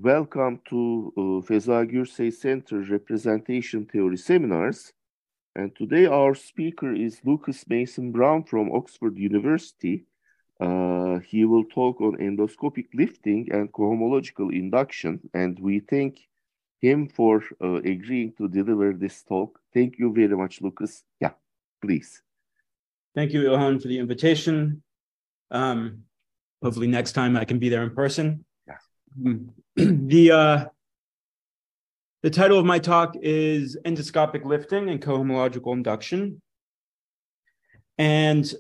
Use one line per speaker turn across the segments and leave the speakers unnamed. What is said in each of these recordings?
Welcome to Feza Gürsey Center Representation Theory Seminars. And today our speaker is Lucas Mason Brown from Oxford University. He will talk on endoscopic lifting and cohomological induction. And we thank him for agreeing to deliver this talk. Thank you very much, Lucas. Yeah, please.
Thank you, Ilhan, for the invitation. Hopefully next time I can be there in person. The title of my talk is Endoscopic Lifting and Cohomological Induction. And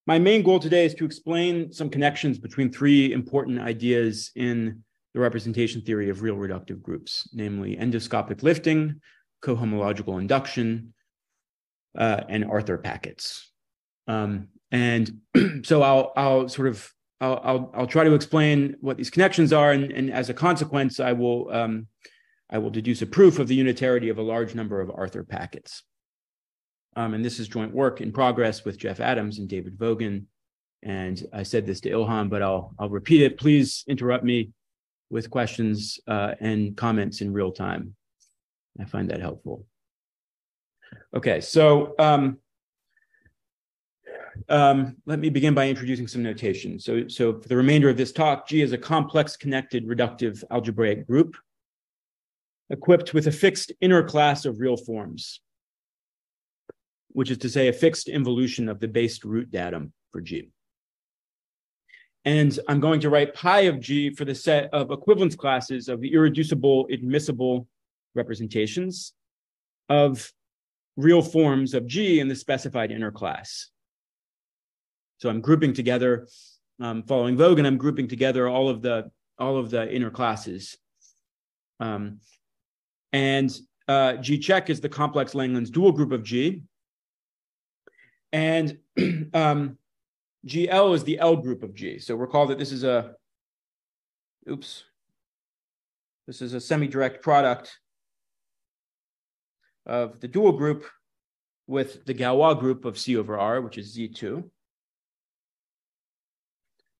my main goal today is to explain some connections between three important ideas in the representation theory of real reductive groups, namely endoscopic lifting, cohomological induction, and Arthur packets. And so I'll try to explain what these connections are, and as a consequence, I will deduce a proof of the unitarity of a large number of Arthur packets. And this is joint work in progress with Jeff Adams and David Vogan. And I said this to Ilhan, but I'll repeat it. Please interrupt me with questions and comments in real time. I find that helpful. Okay, so let me begin by introducing some notation. So for the remainder of this talk, G is a complex connected reductive algebraic group equipped with a fixed inner class of real forms, which is to say a fixed involution of the based root datum for G. And I'm going to write pi of G for the set of equivalence classes of irreducible admissible representations of real forms of G in the specified inner class. So I'm grouping together, following Vogan, I'm grouping together all of the inner classes. And G check is the complex Langlands dual group of G. And GL is the L group of G. So recall that this is a semi-direct product of the dual group with the Galois group of C over R, which is Z2.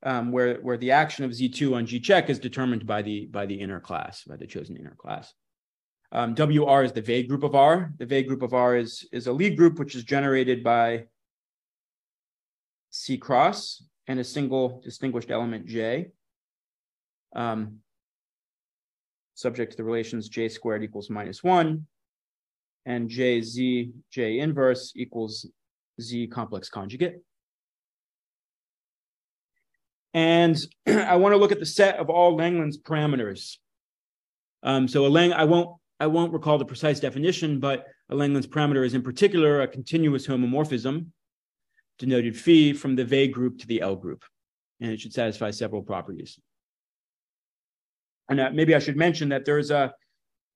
Where the action of Z2 on G check is determined by the inner class, by the chosen inner class. WR is the vague group of R. The vague group of R is a Lie group, which is generated by C cross and a single distinguished element J, subject to the relations J squared equals -1 and J inverse equals Z complex conjugate. And I want to look at the set of all Langlands parameters. So I won't recall the precise definition, but a Langlands parameter is in particular a continuous homomorphism denoted phi from the vague group to the L group, and it should satisfy several properties. And maybe I should mention that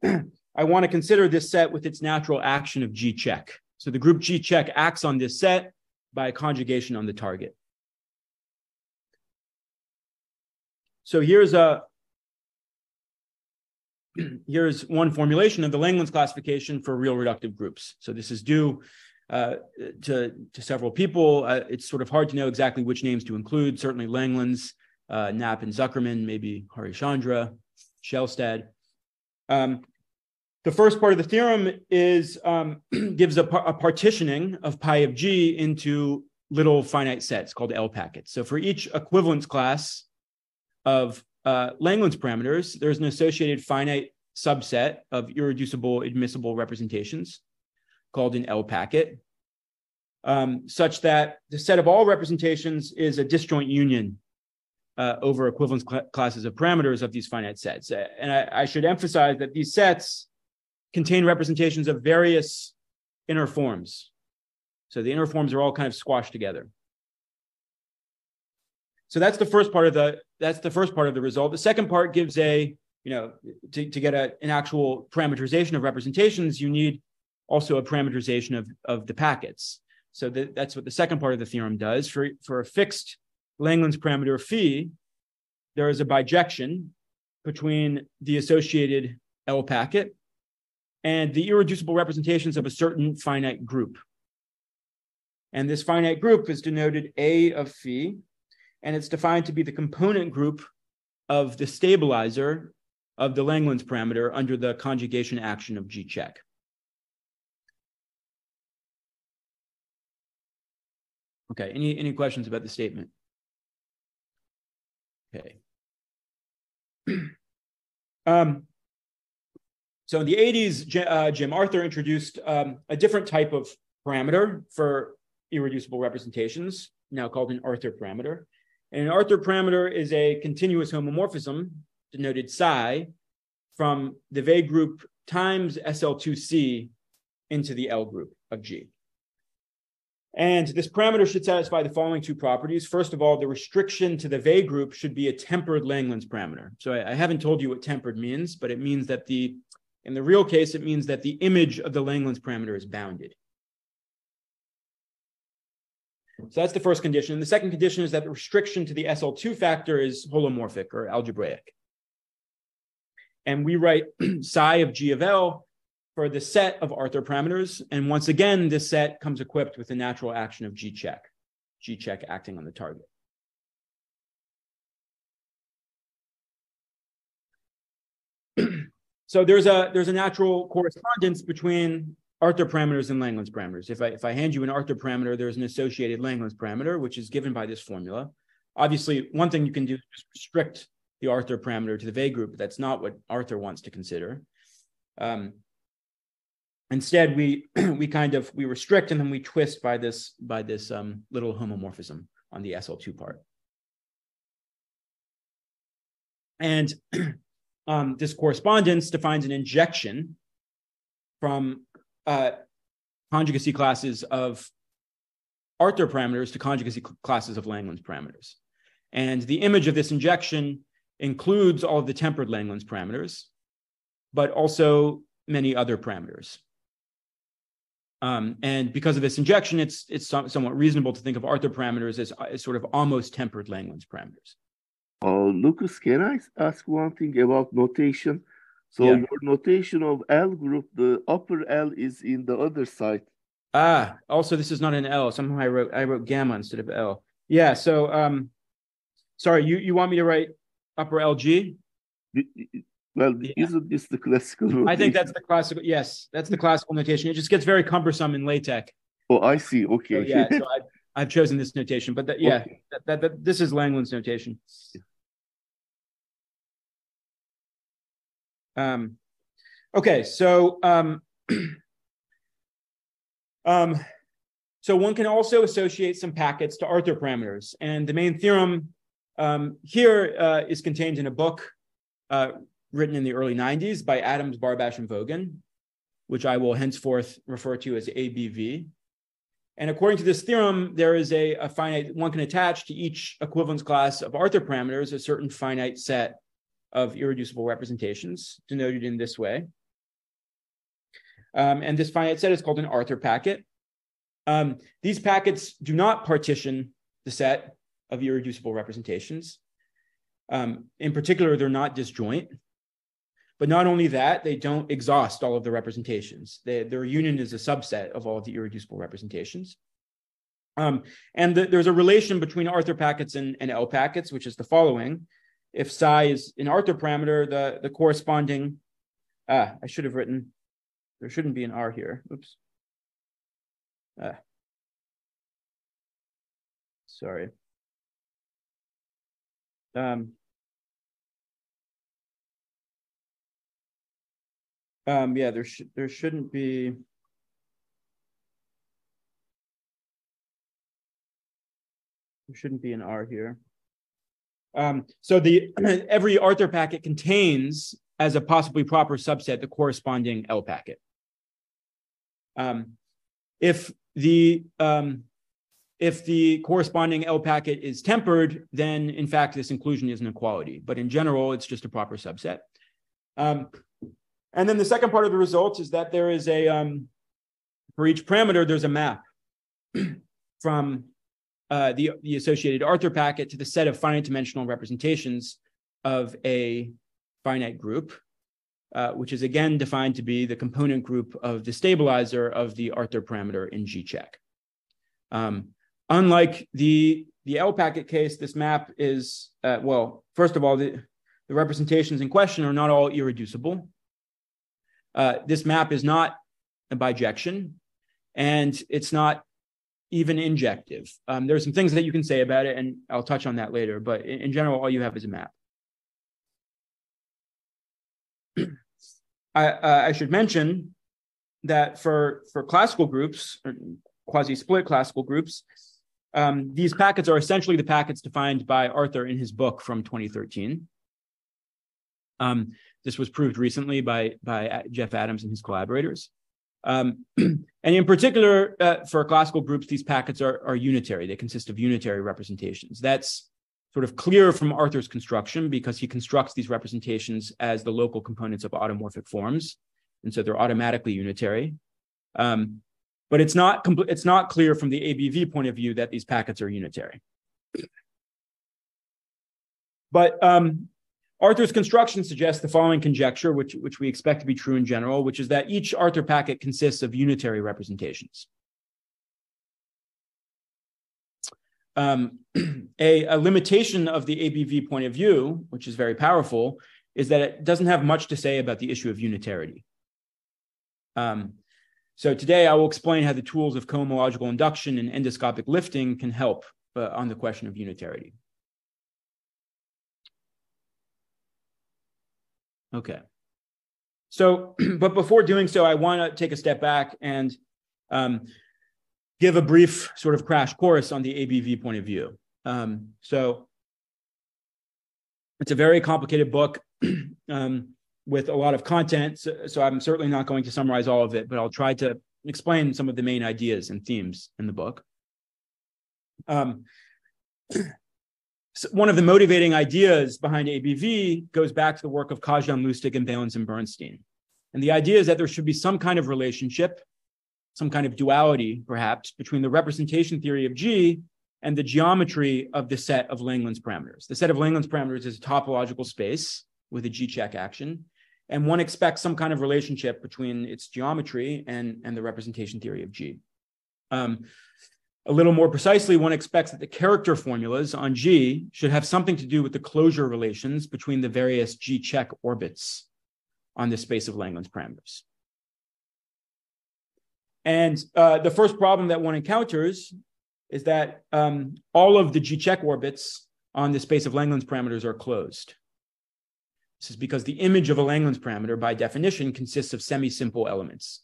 I want to consider this set with its natural action of G check. So the group G check acts on this set by conjugation on the target. So here's one formulation of the Langlands classification for real reductive groups. So this is due to several people. It's sort of hard to know exactly which names to include. Certainly Langlands, Knapp and Zuckerman, maybe Harishchandra, Shellstad. The first part of the theorem is gives a partitioning of pi of G into little finite sets called L packets. So for each equivalence class of Langlands parameters, there's an associated finite subset of irreducible admissible representations called an L packet, such that the set of all representations is a disjoint union over equivalence classes of parameters of these finite sets. And I should emphasize that these sets contain representations of various inner forms. So the inner forms are all kind of squashed together. So that's the first part of the result. The second part gives to get an actual parameterization of representations, you need also a parameterization of the packets. So that's what the second part of the theorem does. For a fixed Langlands parameter phi, there is a bijection between the associated L packet and the irreducible representations of a certain finite group. And this finite group is denoted A of phi, and it's defined to be the component group of the stabilizer of the Langlands parameter under the conjugation action of G check. Okay, any questions about the statement? Okay. So in the 80s, Jim Arthur introduced a different type of parameter for irreducible representations, now called an Arthur parameter. And an Arthur parameter is a continuous homomorphism, denoted psi, from the V group times SL2C into the L group of G. And this parameter should satisfy the following two properties. First of all, the restriction to the V group should be a tempered Langlands parameter. So I haven't told you what tempered means, but it means that in the real case, it means that the image of the Langlands parameter is bounded. So that's the first condition. The second condition is that the restriction to the SL2 factor is holomorphic or algebraic. And we write psi of G of L for the set of Arthur parameters. And once again, this set comes equipped with the natural action of G check acting on the target. So there's a natural correspondence between Arthur parameters and Langlands parameters. If I hand you an Arthur parameter, there's an associated Langlands parameter, which is given by this formula. Obviously, one thing you can do is just restrict the Arthur parameter to the V group, but that's not what Arthur wants to consider. Instead, we restrict and then we twist by this little homomorphism on the SL2 part. And this correspondence defines an injection from conjugacy classes of Arthur parameters to conjugacy classes of Langlands parameters. And the image of this injection includes all of the tempered Langlands parameters, but also many other parameters. And because of this injection, it's somewhat reasonable to think of Arthur parameters as sort of almost tempered Langlands parameters.
Lucas, can I ask one thing about notation? So
Yeah.
your notation of L group, the upper L is in the other side.
Also this is not an L. Somehow I wrote gamma instead of L. Yeah, so sorry, you want me to write upper LG?
Well, yeah. Isn't this the classical notation?
I think that's the classical, yes, that's the classical notation. It just gets very cumbersome in LaTeX.
Oh, I see, okay.
So, yeah, so I've chosen this notation, but yeah, okay. This is Langlands notation. Okay, so so one can also associate some packets to Arthur parameters, and the main theorem here is contained in a book written in the early 90s by Adams, Barbash, and Vogan, which I will henceforth refer to as ABV. And according to this theorem, there is a finite, one can attach to each equivalence class of Arthur parameters a certain finite set of irreducible representations, denoted in this way. And this finite set is called an Arthur packet. These packets do not partition the set of irreducible representations. In particular, they're not disjoint. But not only that, they don't exhaust all of the representations. Their union is a subset of all of the irreducible representations. And there's a relation between Arthur packets and L packets, which is the following. If psi is an Arthur parameter, the corresponding, I should have written, there shouldn't be an R here. Oops. Sorry. Yeah, there shouldn't be. There shouldn't be an R here. So every Arthur packet contains, as a possibly proper subset, the corresponding L packet. If the corresponding L packet is tempered, then in fact this inclusion is an equality. But in general, it's just a proper subset. And then the second part of the result is that there is for each parameter, there's a map from the associated Arthur packet to the set of finite dimensional representations of a finite group, which is again defined to be the component group of the stabilizer of the Arthur parameter in G check. Unlike the L packet case, this map is, well, first of all, the representations in question are not all irreducible. This map is not a bijection, and it's not even injective. There are some things that you can say about it, and I'll touch on that later, but in general, all you have is a map. I should mention that for classical groups, or quasi-split classical groups, these packets are essentially the packets defined by Arthur in his book from 2013. This was proved recently by Jeff Adams and his collaborators. And in particular, for classical groups, these packets are unitary. They consist of unitary representations. That's sort of clear from Arthur's construction because he constructs these representations as the local components of automorphic forms. And so they're automatically unitary. But it's not clear from the ABV point of view that these packets are unitary. But Arthur's construction suggests the following conjecture, which we expect to be true in general, which is that each Arthur packet consists of unitary representations. A limitation of the ABV point of view, which is very powerful, is that it doesn't have much to say about the issue of unitarity. So today I will explain how the tools of cohomological induction and endoscopic lifting can help on the question of unitarity. Okay. So, but before doing so, I want to take a step back and give a brief sort of crash course on the ABV point of view. So it's a very complicated book with a lot of content. So I'm certainly not going to summarize all of it, but I'll try to explain some of the main ideas and themes in the book. So one of the motivating ideas behind ABV goes back to the work of Kazhdan, Lustig, and Behrens and Bernstein. And the idea is that there should be some kind of relationship, some kind of duality, perhaps, between the representation theory of G and the geometry of the set of Langlands parameters. The set of Langlands parameters is a topological space with a G-check action, and one expects some kind of relationship between its geometry and the representation theory of G. A little more precisely, one expects that the character formulas on G should have something to do with the closure relations between the various G-check orbits on the space of Langlands parameters. And the first problem that one encounters is that all of the G-check orbits on the space of Langlands parameters are closed. This is because the image of a Langlands parameter, by definition, consists of semi-simple elements.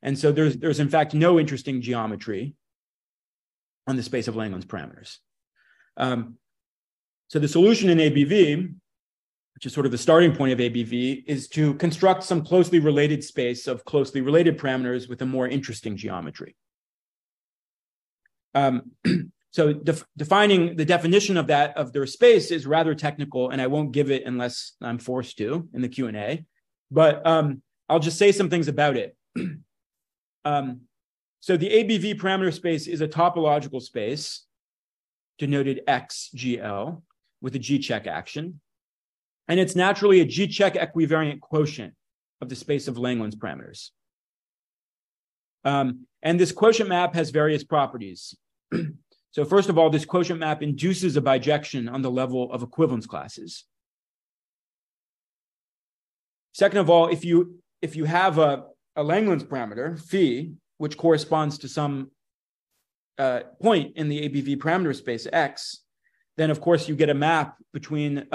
And so there's in fact no interesting geometry on the space of Langlands parameters. So the solution in ABV, which is sort of the starting point of ABV, is to construct some closely related space of closely related parameters with a more interesting geometry. So defining the definition of their space is rather technical, and I won't give it unless I'm forced to in the Q&A, but I'll just say some things about it. So the ABV parameter space is a topological space denoted XGL with a G-check action. And it's naturally a G-check equivariant quotient of the space of Langlands parameters. And this quotient map has various properties. So first of all, this quotient map induces a bijection on the level of equivalence classes. Second of all, if you have a Langlands parameter, phi, which corresponds to some point in the ABV parameter space X, then of course you get a map between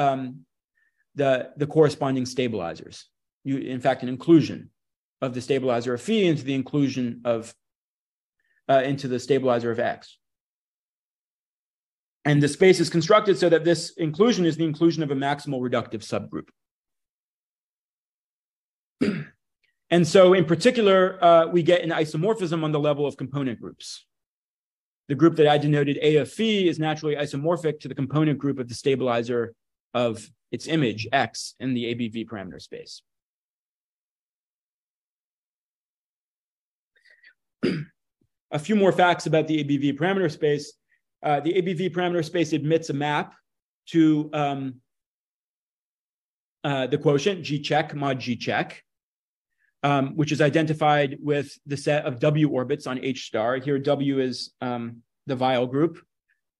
the corresponding stabilizers. In fact, an inclusion of the stabilizer of phi into the inclusion of into the stabilizer of X. And the space is constructed so that this inclusion is the inclusion of a maximal reductive subgroup. And so in particular, we get an isomorphism on the level of component groups. The group that I denoted A of phi is naturally isomorphic to the component group of the stabilizer of its image, X, in the ABV parameter space. A few more facts about the ABV parameter space. The ABV parameter space admits a map to the quotient G-check mod G-check, which is identified with the set of W orbits on H star. Here, W is the Weyl group,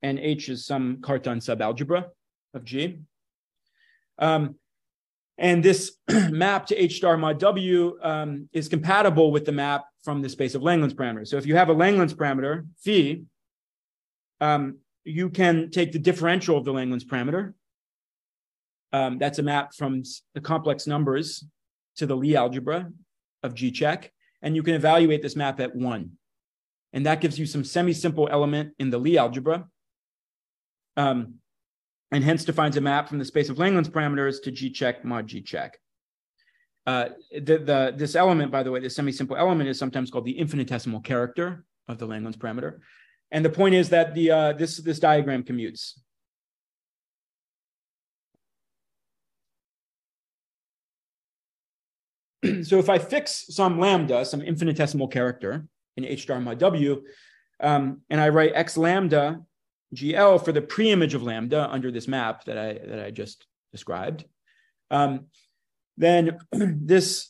and H is some Cartan subalgebra of G. And this map to H star mod W is compatible with the map from the space of Langlands parameters. So if you have a Langlands parameter, phi, you can take the differential of the Langlands parameter. That's a map from the complex numbers to the Lie algebra of G check. And you can evaluate this map at 1. And that gives you some semi-simple element in the Lie algebra. And hence defines a map from the space of Langlands parameters to G check mod G check. This element, by the way, this semi-simple element is sometimes called the infinitesimal character of the Langlands parameter. And the point is that this diagram commutes. So if I fix some lambda, some infinitesimal character in H star mod W, and I write X lambda GL for the preimage of lambda under this map that I just described, then this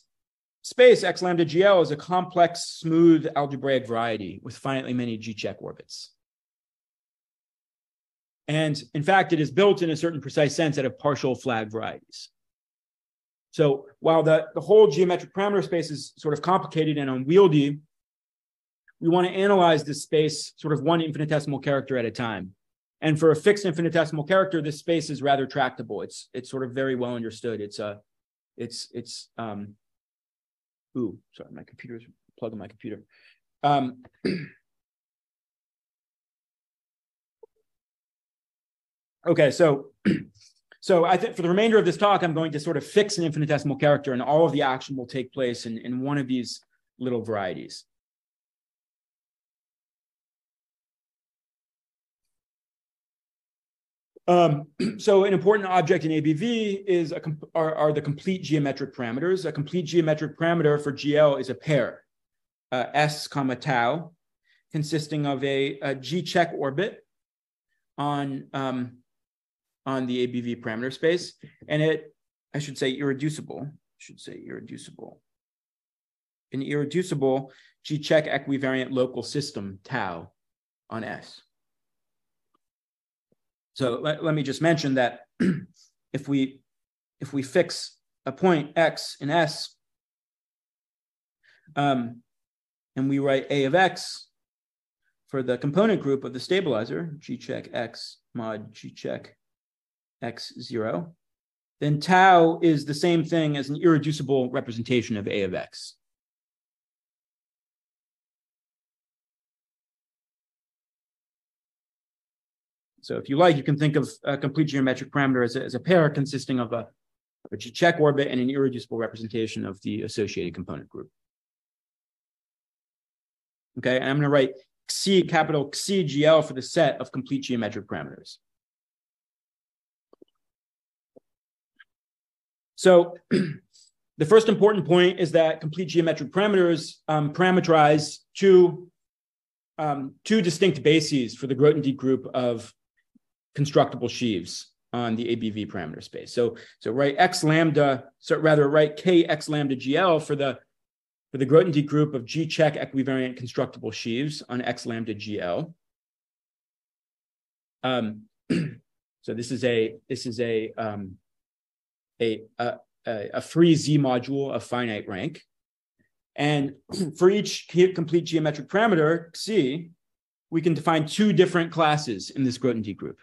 space X lambda GL is a complex, smooth algebraic variety with finitely many G check orbits. And in fact, it is built in a certain precise sense out of partial flag varieties. So while the whole geometric parameter space is sort of complicated and unwieldy, we want to analyze this space sort of one infinitesimal character at a time. And for a fixed infinitesimal character, this space is rather tractable. It's sort of very well understood. Ooh, sorry, my computer's plugging my computer. Okay, so I think for the remainder of this talk, I'm going to sort of fix an infinitesimal character, and all of the action will take place in one of these little varieties. So an important object in ABV are the complete geometric parameters. A complete geometric parameter for GL is a pair, S comma tau, consisting of a G check orbit on the ABV parameter space, and I should say irreducible. An irreducible G check equivariant local system tau on S. So let me just mention that if we fix a point X in S, and we write A of X for the component group of the stabilizer, G check X mod G check X0, then tau is the same thing as an irreducible representation of A of X. So if you like, you can think of a complete geometric parameter as a pair consisting of a G check orbit and an irreducible representation of the associated component group. Okay, and I'm going to write Xi, capital Xi GL for the set of complete geometric parameters. So the first important point is that complete geometric parameters parameterize two distinct bases for the Grothendieck group of constructible sheaves on the ABV parameter space. So write X lambda, write K X lambda GL for the Grothendieck group of G check equivariant constructible sheaves on X lambda GL. So this is a free Z module of finite rank. And for each complete geometric parameter, Xi, we can define two different classes in this Grothendieck group.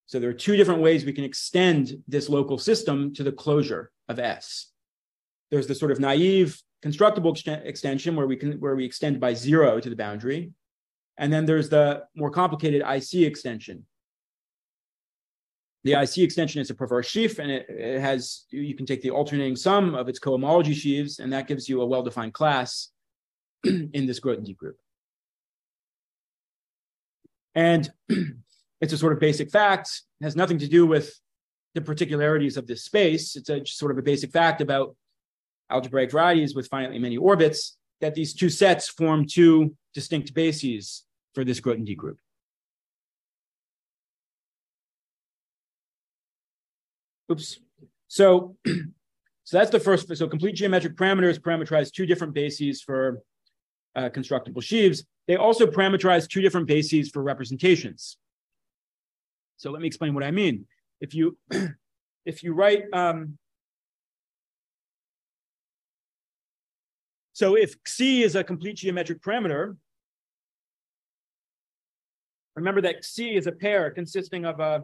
So there are two different ways we can extend this local system to the closure of S. There's the sort of naive constructible extension where we extend by 0 to the boundary. And then there's the more complicated IC extension. The IC extension is a perverse sheaf, and it has, you can take the alternating sum of its cohomology sheaves, and that gives you a well-defined class in this Grothendieck group. And it's a sort of basic fact, it has nothing to do with the particularities of this space. It's just sort of a basic fact about algebraic varieties with finitely many orbits, that these two sets form two distinct bases for this Grothendieck group. Oops. So that's the first. So complete geometric parameters parameterize two different bases for constructible sheaves. They also parameterize two different bases for representations. So let me explain what I mean. If you write So if Xi is a complete geometric parameter, remember that Xi is a pair consisting of a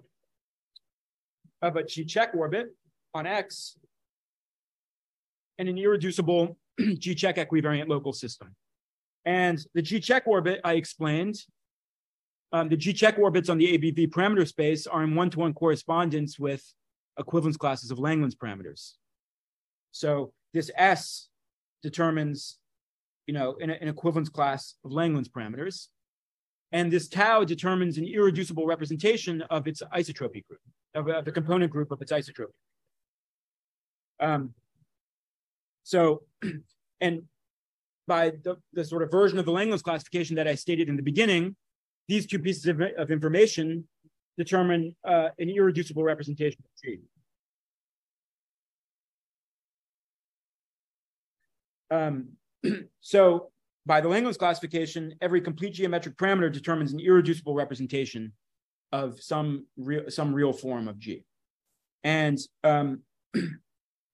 G-check orbit on X and an irreducible G-check equivariant local system. And the G-check orbit, I explained, the G-check orbits on the ABV parameter space are in one-to-one correspondence with equivalence classes of Langland's parameters. So this S determines, an equivalence class of Langland's parameters. And this tau determines an irreducible representation of its isotropy group, of the component group of its isotropy. And by the sort of version of the Langland's classification that I stated in the beginning, these two pieces of information determine an irreducible representation of G. So by the Langland's classification, every complete geometric parameter determines an irreducible representation of some real form of G. And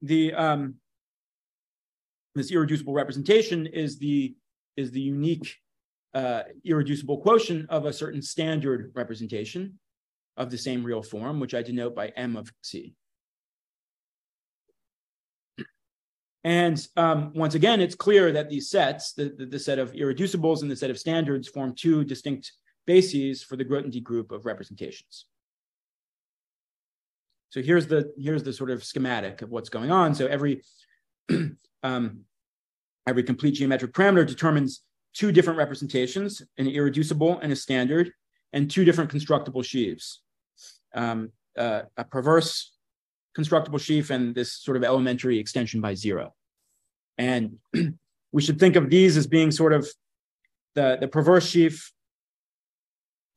this irreducible representation is the unique irreducible quotient of a certain standard representation of the same real form, which I denote by M of C. And once again, it's clear that these sets, the set of irreducibles and the set of standards, form two distinct bases for the Grothendieck group of representations. So here's the sort of schematic of what's going on. So every complete geometric parameter determines two different representations, an irreducible and a standard, and two different constructible sheaves, a perverse constructible sheaf and this sort of elementary extension by zero. And we should think of these as being sort of the perverse sheaf.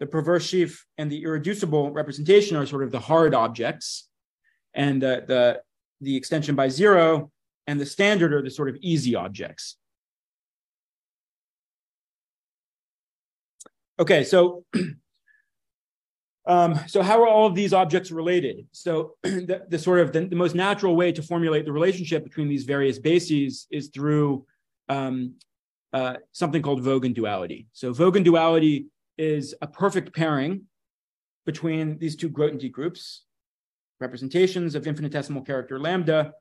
The perverse sheaf and the irreducible representation are sort of the hard objects, and the extension by zero and the standard are the sort of easy objects. Okay, so how are all of these objects related? So the most natural way to formulate the relationship between these various bases is through something called Vogin duality. So Vogin duality is a perfect pairing between these two Grothendieck groups, representations of infinitesimal character lambda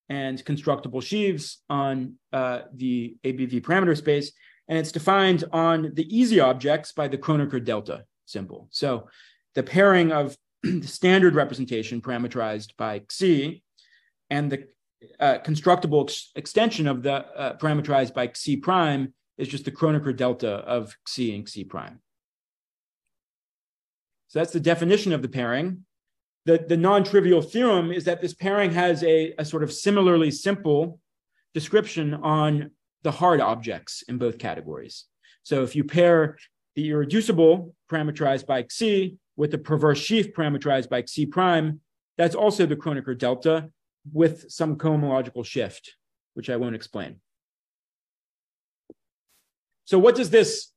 and constructible sheaves on the ABV parameter space. And it's defined on the easy objects by the Kronecker delta symbol. So the pairing of the standard representation parameterized by Xi and the constructible extension of the parameterized by Xi prime is just the Kronecker delta of Xi and Xi prime. So that's the definition of the pairing. The non-trivial theorem is that this pairing has a sort of similarly simple description on the hard objects in both categories. So if you pair the irreducible parameterized by Xi with the perverse sheaf parameterized by Xi prime, that's also the Kronecker delta with some cohomological shift, which I won't explain. So what does this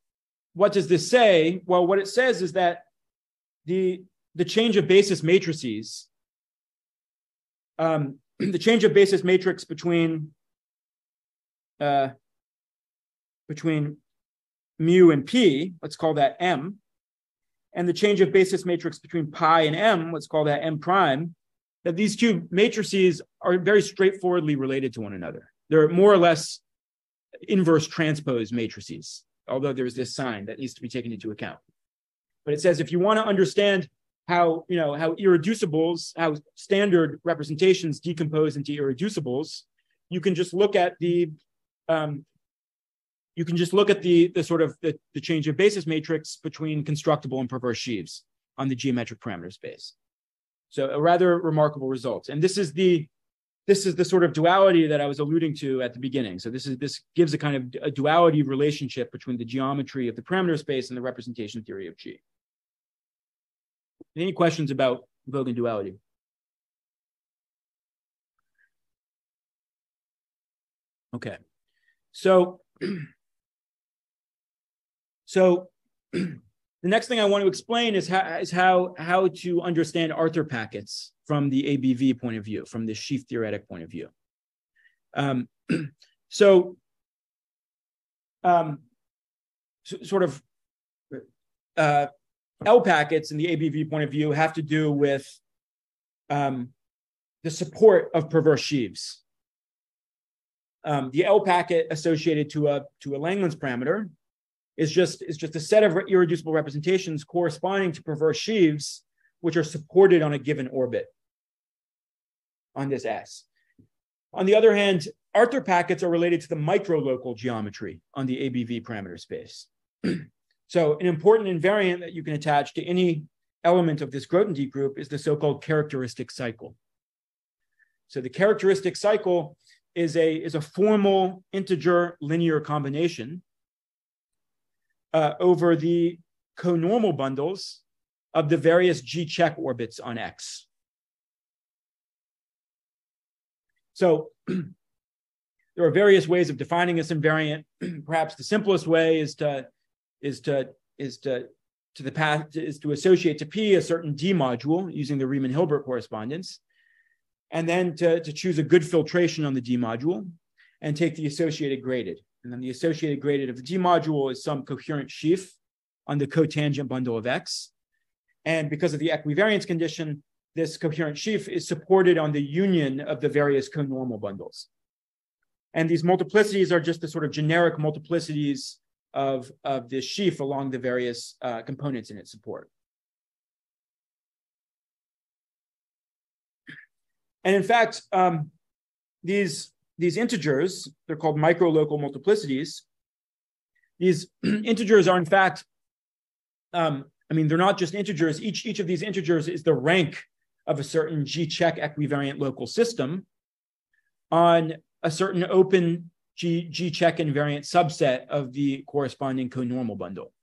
say? Well, what it says is that the change of basis matrices, the change of basis matrix between mu and p, let's call that M, and the change of basis matrix between pi and M, let's call that M prime, that these two matrices are very straightforwardly related to one another. They're more or less inverse transpose matrices, although there's this sign that needs to be taken into account. But it says if you want to understand how irreducibles, how standard representations decompose into irreducibles, you can just look at the sort of the change of basis matrix between constructible and perverse sheaves on the geometric parameter space. So a rather remarkable result. And this is the sort of duality that I was alluding to at the beginning. So this gives a kind of a duality relationship between the geometry of the parameter space and the representation theory of G. Any questions about Vogin duality? Okay. So the next thing I want to explain is how to understand Arthur packets from the ABV point of view, from the sheaf theoretic point of view. So sort of L packets in the ABV point of view have to do with the support of perverse sheaves. The L packet associated to a Langlands parameter is just a set of irreducible representations corresponding to perverse sheaves, which are supported on a given orbit on this S. On the other hand, Arthur packets are related to the microlocal geometry on the ABV parameter space. So an important invariant that you can attach to any element of this Grothendieck group is the so-called characteristic cycle. So the characteristic cycle is a formal integer linear combination over the conormal bundles of the various G-check orbits on X. So there are various ways of defining this invariant. Perhaps the simplest way is to associate to P a certain D module using the Riemann-Hilbert correspondence, and then to choose a good filtration on the D module and take the associated graded. And then the associated graded of the D module is some coherent sheaf on the cotangent bundle of X. And because of the equivariance condition, this coherent sheaf is supported on the union of the various conormal bundles. And these multiplicities are just the sort of generic multiplicities of this sheaf along the various components in its support. And in fact, these integers, they're called microlocal multiplicities. These integers are in fact, they're not just integers. Each of these integers is the rank of a certain G-check equivariant local system on a certain open G-check invariant subset of the corresponding conormal bundle.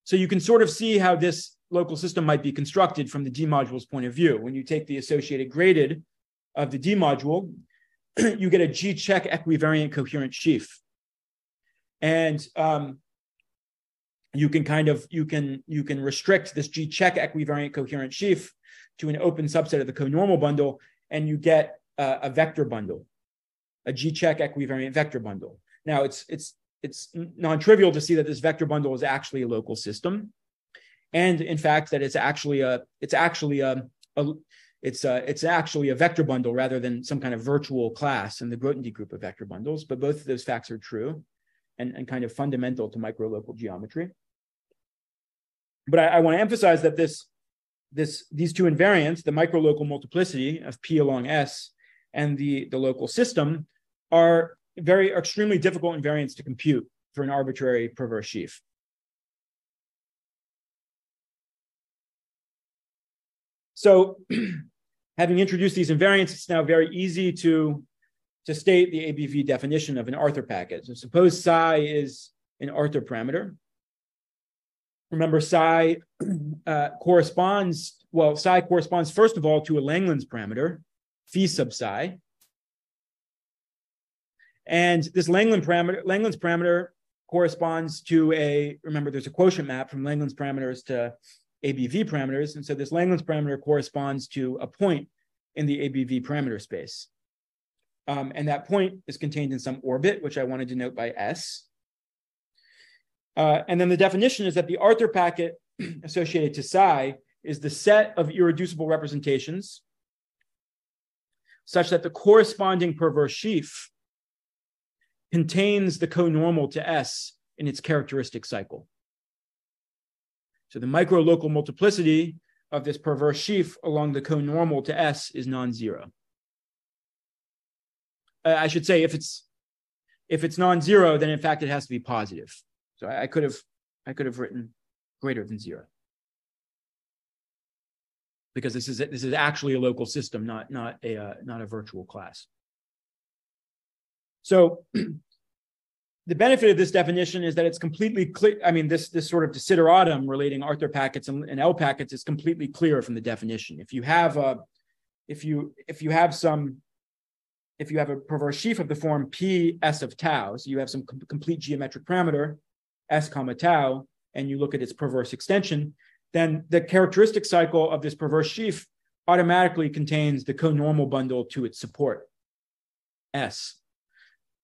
So you can sort of see how this local system might be constructed from the D module's point of view. When you take the associated graded of the D module, you get a G-check equivariant coherent sheaf. And you can restrict this G-check equivariant coherent sheaf to an open subset of the conormal bundle, and you get a vector bundle, a G-check equivariant vector bundle. Now it's non-trivial to see that this vector bundle is actually a local system, and in fact that it's actually a vector bundle rather than some kind of virtual class in the Grothendieck group of vector bundles. But both of those facts are true and kind of fundamental to microlocal geometry. But I want to emphasize that these two invariants, the microlocal multiplicity of P along S and the local system, are extremely difficult invariants to compute for an arbitrary perverse sheaf. So having introduced these invariants, it's now very easy to state the ABV definition of an Arthur packet. So suppose psi is an Arthur parameter. Remember, psi corresponds first of all to a Langlands parameter, phi sub psi. And this Langlands parameter corresponds to remember, there's a quotient map from Langlands parameters to ABV parameters. And so this Langlands parameter corresponds to a point in the ABV parameter space. And that point is contained in some orbit, which I want to denote by S. And then the definition is that the Arthur packet associated to psi is the set of irreducible representations such that the corresponding perverse sheaf contains the conormal to S in its characteristic cycle. So the microlocal multiplicity of this perverse sheaf along the conormal to S is non-zero. I should say if it's non-zero, then in fact it has to be positive. So I could have written greater than zero, because this is actually a local system, not a virtual class. So the benefit of this definition is that it's completely clear. I mean, this sort of desideratum relating Arthur packets and L packets is completely clear from the definition. If you have a perverse sheaf of the form P S of tau, so you have some complete geometric parameter S comma tau, and you look at its perverse extension, then the characteristic cycle of this perverse sheaf automatically contains the conormal bundle to its support S.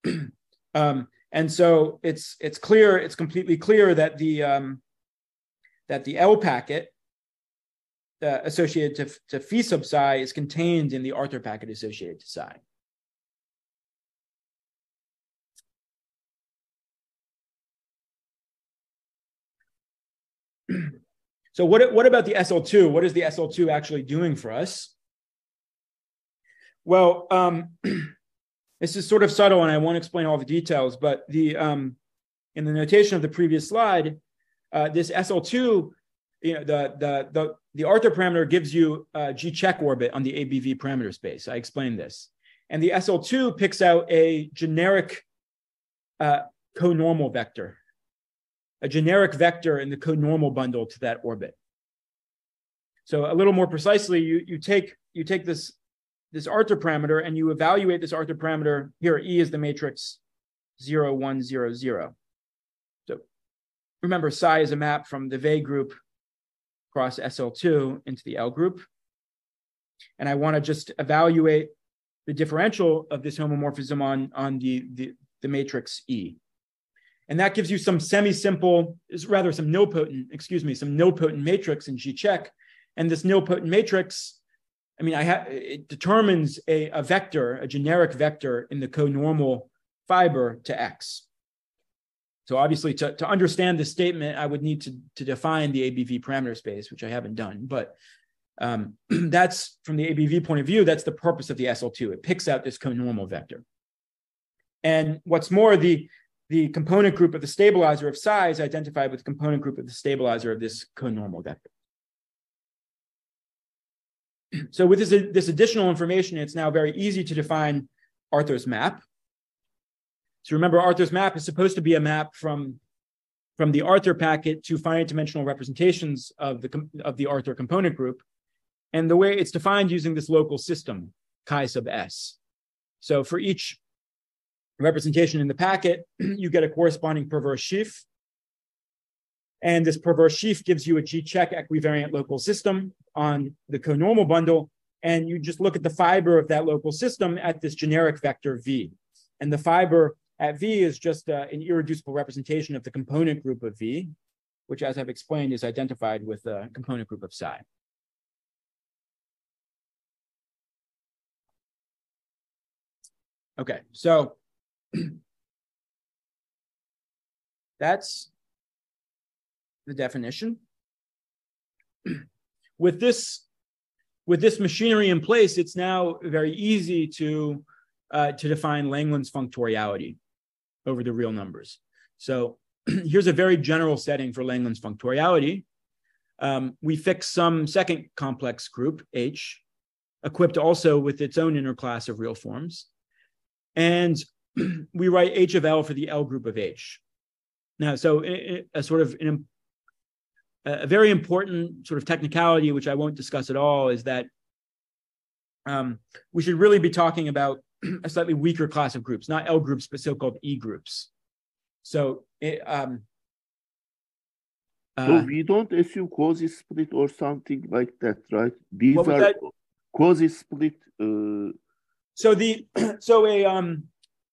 And And so it's clear, it's completely clear that the L packet associated to phi sub psi is contained in the Arthur packet associated to psi. So what about the SL2? What is the SL2 actually doing for us? Well, this is sort of subtle, and I won't explain all the details. But in the notation of the previous slide, this SL2, the Arthur parameter gives you a G check orbit on the ABV parameter space. I explained this, and the SL2 picks out a generic conormal vector. A generic vector in the conormal bundle to that orbit. So a little more precisely, you take this Arthur parameter and you evaluate this Arthur parameter. Here, E is the matrix 0, 1, 0, 0. So remember, psi is a map from the V group across SL2 into the L group. And I want to just evaluate the differential of this homomorphism on the matrix E. And that gives you some semi-simple, some nilpotent matrix in G check. And this nilpotent matrix, it determines a vector, a generic vector in the conormal fiber to X. So obviously to understand this statement, I would need to define the ABV parameter space, which I haven't done. But that's, from the ABV point of view, that's the purpose of the SL2. It picks out this conormal vector. And what's more, the component group of the stabilizer of psi is identified with the component group of the stabilizer of this conormal vector. So with this additional information, it's now very easy to define Arthur's map. So remember, Arthur's map is supposed to be a map from the Arthur packet to finite dimensional representations of the Arthur component group. And the way it's defined using this local system, chi sub s. So for each representation in the packet, you get a corresponding perverse sheaf. And this perverse sheaf gives you a G-check equivariant local system on the conormal bundle. And you just look at the fiber of that local system at this generic vector V. And the fiber at V is just an irreducible representation of the component group of V, which, as I've explained, is identified with the component group of psi. Okay, so that's the definition. With this machinery in place, it's now very easy to define Langland's functoriality over the real numbers. So here's a very general setting for Langland's functoriality. We fix some second complex group, H, equipped also with its own inner class of real forms. And we write H of L for the L group of H. Now, so a very important sort of technicality, which I won't discuss at all, is that we should really be talking about a slightly weaker class of groups, not L groups, but so-called E groups. So,
so we don't assume quasi-split or something like that, right? These are quasi-split.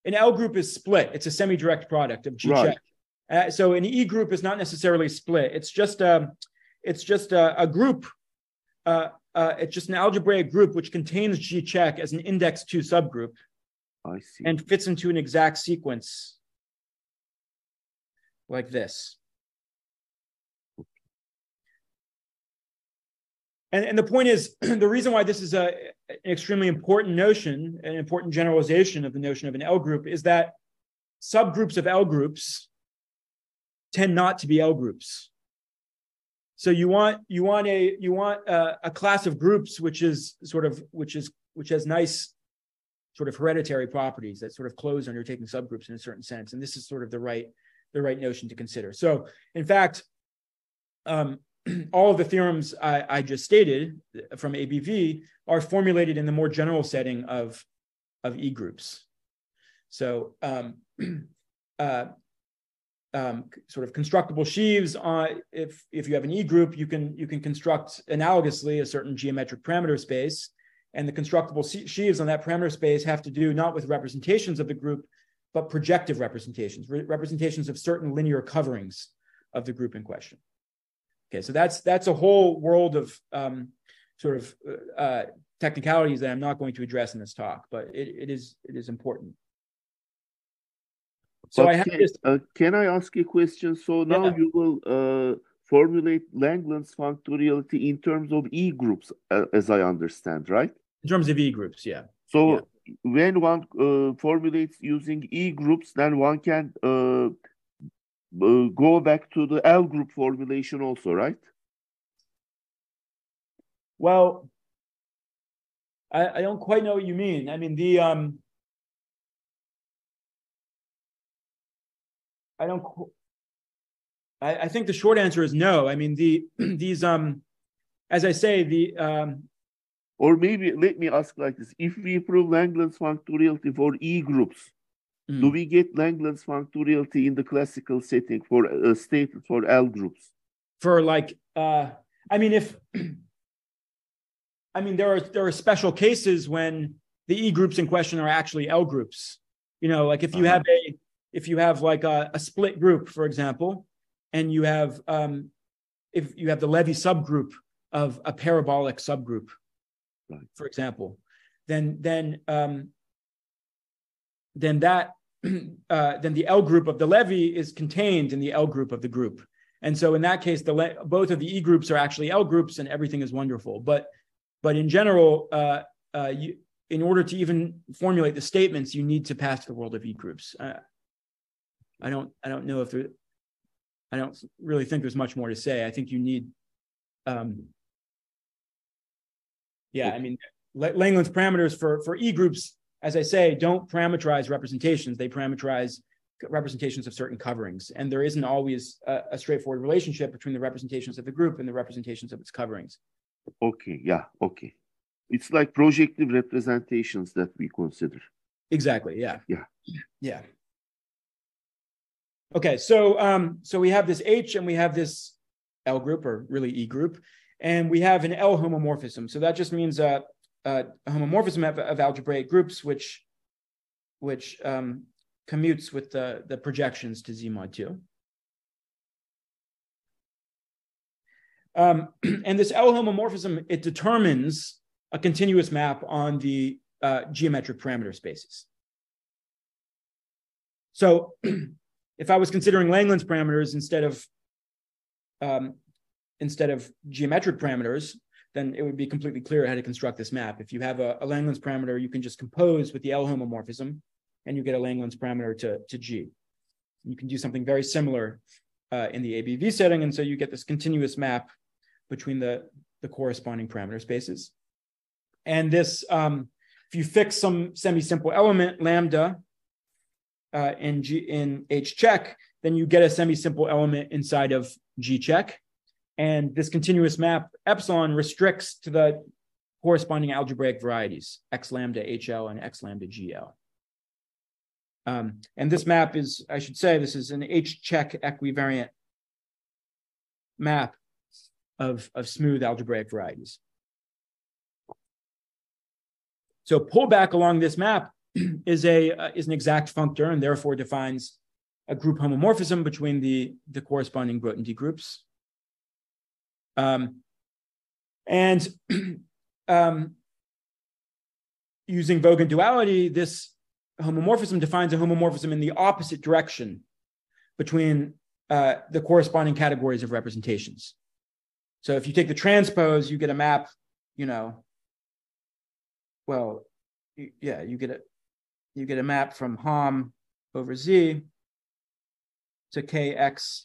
An L group is split. It's a semi-direct product of G check. Right. So an E group is not necessarily split. It's just a group. It's just an algebraic group which contains G check as an index 2 subgroup.
I see.
And fits into an exact sequence like this. And the point is, the reason why this is an extremely important notion, an important generalization of the notion of an L group, is that subgroups of L groups tend not to be L groups. So you want a class of groups which has nice sort of hereditary properties that sort of close on your taking subgroups in a certain sense, and this is sort of the right notion to consider. So in fact, all of the theorems I just stated from ABV are formulated in the more general setting of E groups. So sort of constructible sheaves. If you have an E group, you can construct analogously a certain geometric parameter space, and the constructible sheaves on that parameter space have to do not with representations of the group, but projective representations, representations of certain linear coverings of the group in question. Okay, so that's a whole world of technicalities that I'm not going to address in this talk, but it is important. So
but
I have this.
Can I ask a question? So now you will formulate Langland's functoriality in terms of E groups, as I understand, right?
In terms of E groups, yeah.
So when one formulates using E groups, then one can go back to the L group formulation also, right?
Well, I don't quite know what you mean. I mean, I think the short answer is no. I mean, these as I say,
or maybe let me ask like this: if we prove Langland's functoriality for E groups, do we get Langland's functoriality in the classical setting for stated for L groups?
For like, I mean, there are special cases when the E groups in question are actually L groups. You know, like if you have like a split group, for example, and you have if you have the Levy subgroup of a parabolic subgroup, right, for example, then the L group of the Levy is contained in the L group of the group, and so in that case, both of the E groups are actually L groups, and everything is wonderful. But in general, in order to even formulate the statements, you need to pass to the world of E groups. I don't know if I don't really think there's much more to say. I think you need, I mean, Langland's parameters for E groups, as I say, don't parameterize representations. They parameterize representations of certain coverings. And there isn't always a straightforward relationship between the representations of the group and the representations of its coverings.
Okay, yeah, okay. It's like projective representations that we consider.
Exactly, yeah.
Yeah.
Yeah. Okay, so we have this H and we have this L group, or really E group, and we have an L homomorphism. So that just means a homomorphism of algebraic groups, which commutes with the projections to Z mod 2. And this L homomorphism, it determines a continuous map on the geometric parameter spaces. So if I was considering Langland's parameters instead of geometric parameters, then it would be completely clear how to construct this map. If you have a Langland's parameter, you can just compose with the L homomorphism, and you get a Langland's parameter to G. You can do something very similar in the ABV setting, and so you get this continuous map between the corresponding parameter spaces. And this, if you fix some semi-simple element, lambda, in H check, then you get a semi-simple element inside of G check. And this continuous map epsilon restricts to the corresponding algebraic varieties, X lambda HL and X lambda GL. And this map is, I should say, this is an H check equivariant map of smooth algebraic varieties. So pullback along this map is an exact functor, and therefore defines a group homomorphism between the corresponding Grothendieck groups. Using Vogel duality, this homomorphism defines a homomorphism in the opposite direction between the corresponding categories of representations. So if you take the transpose, you get a map, you get a map from Hom over Z to KX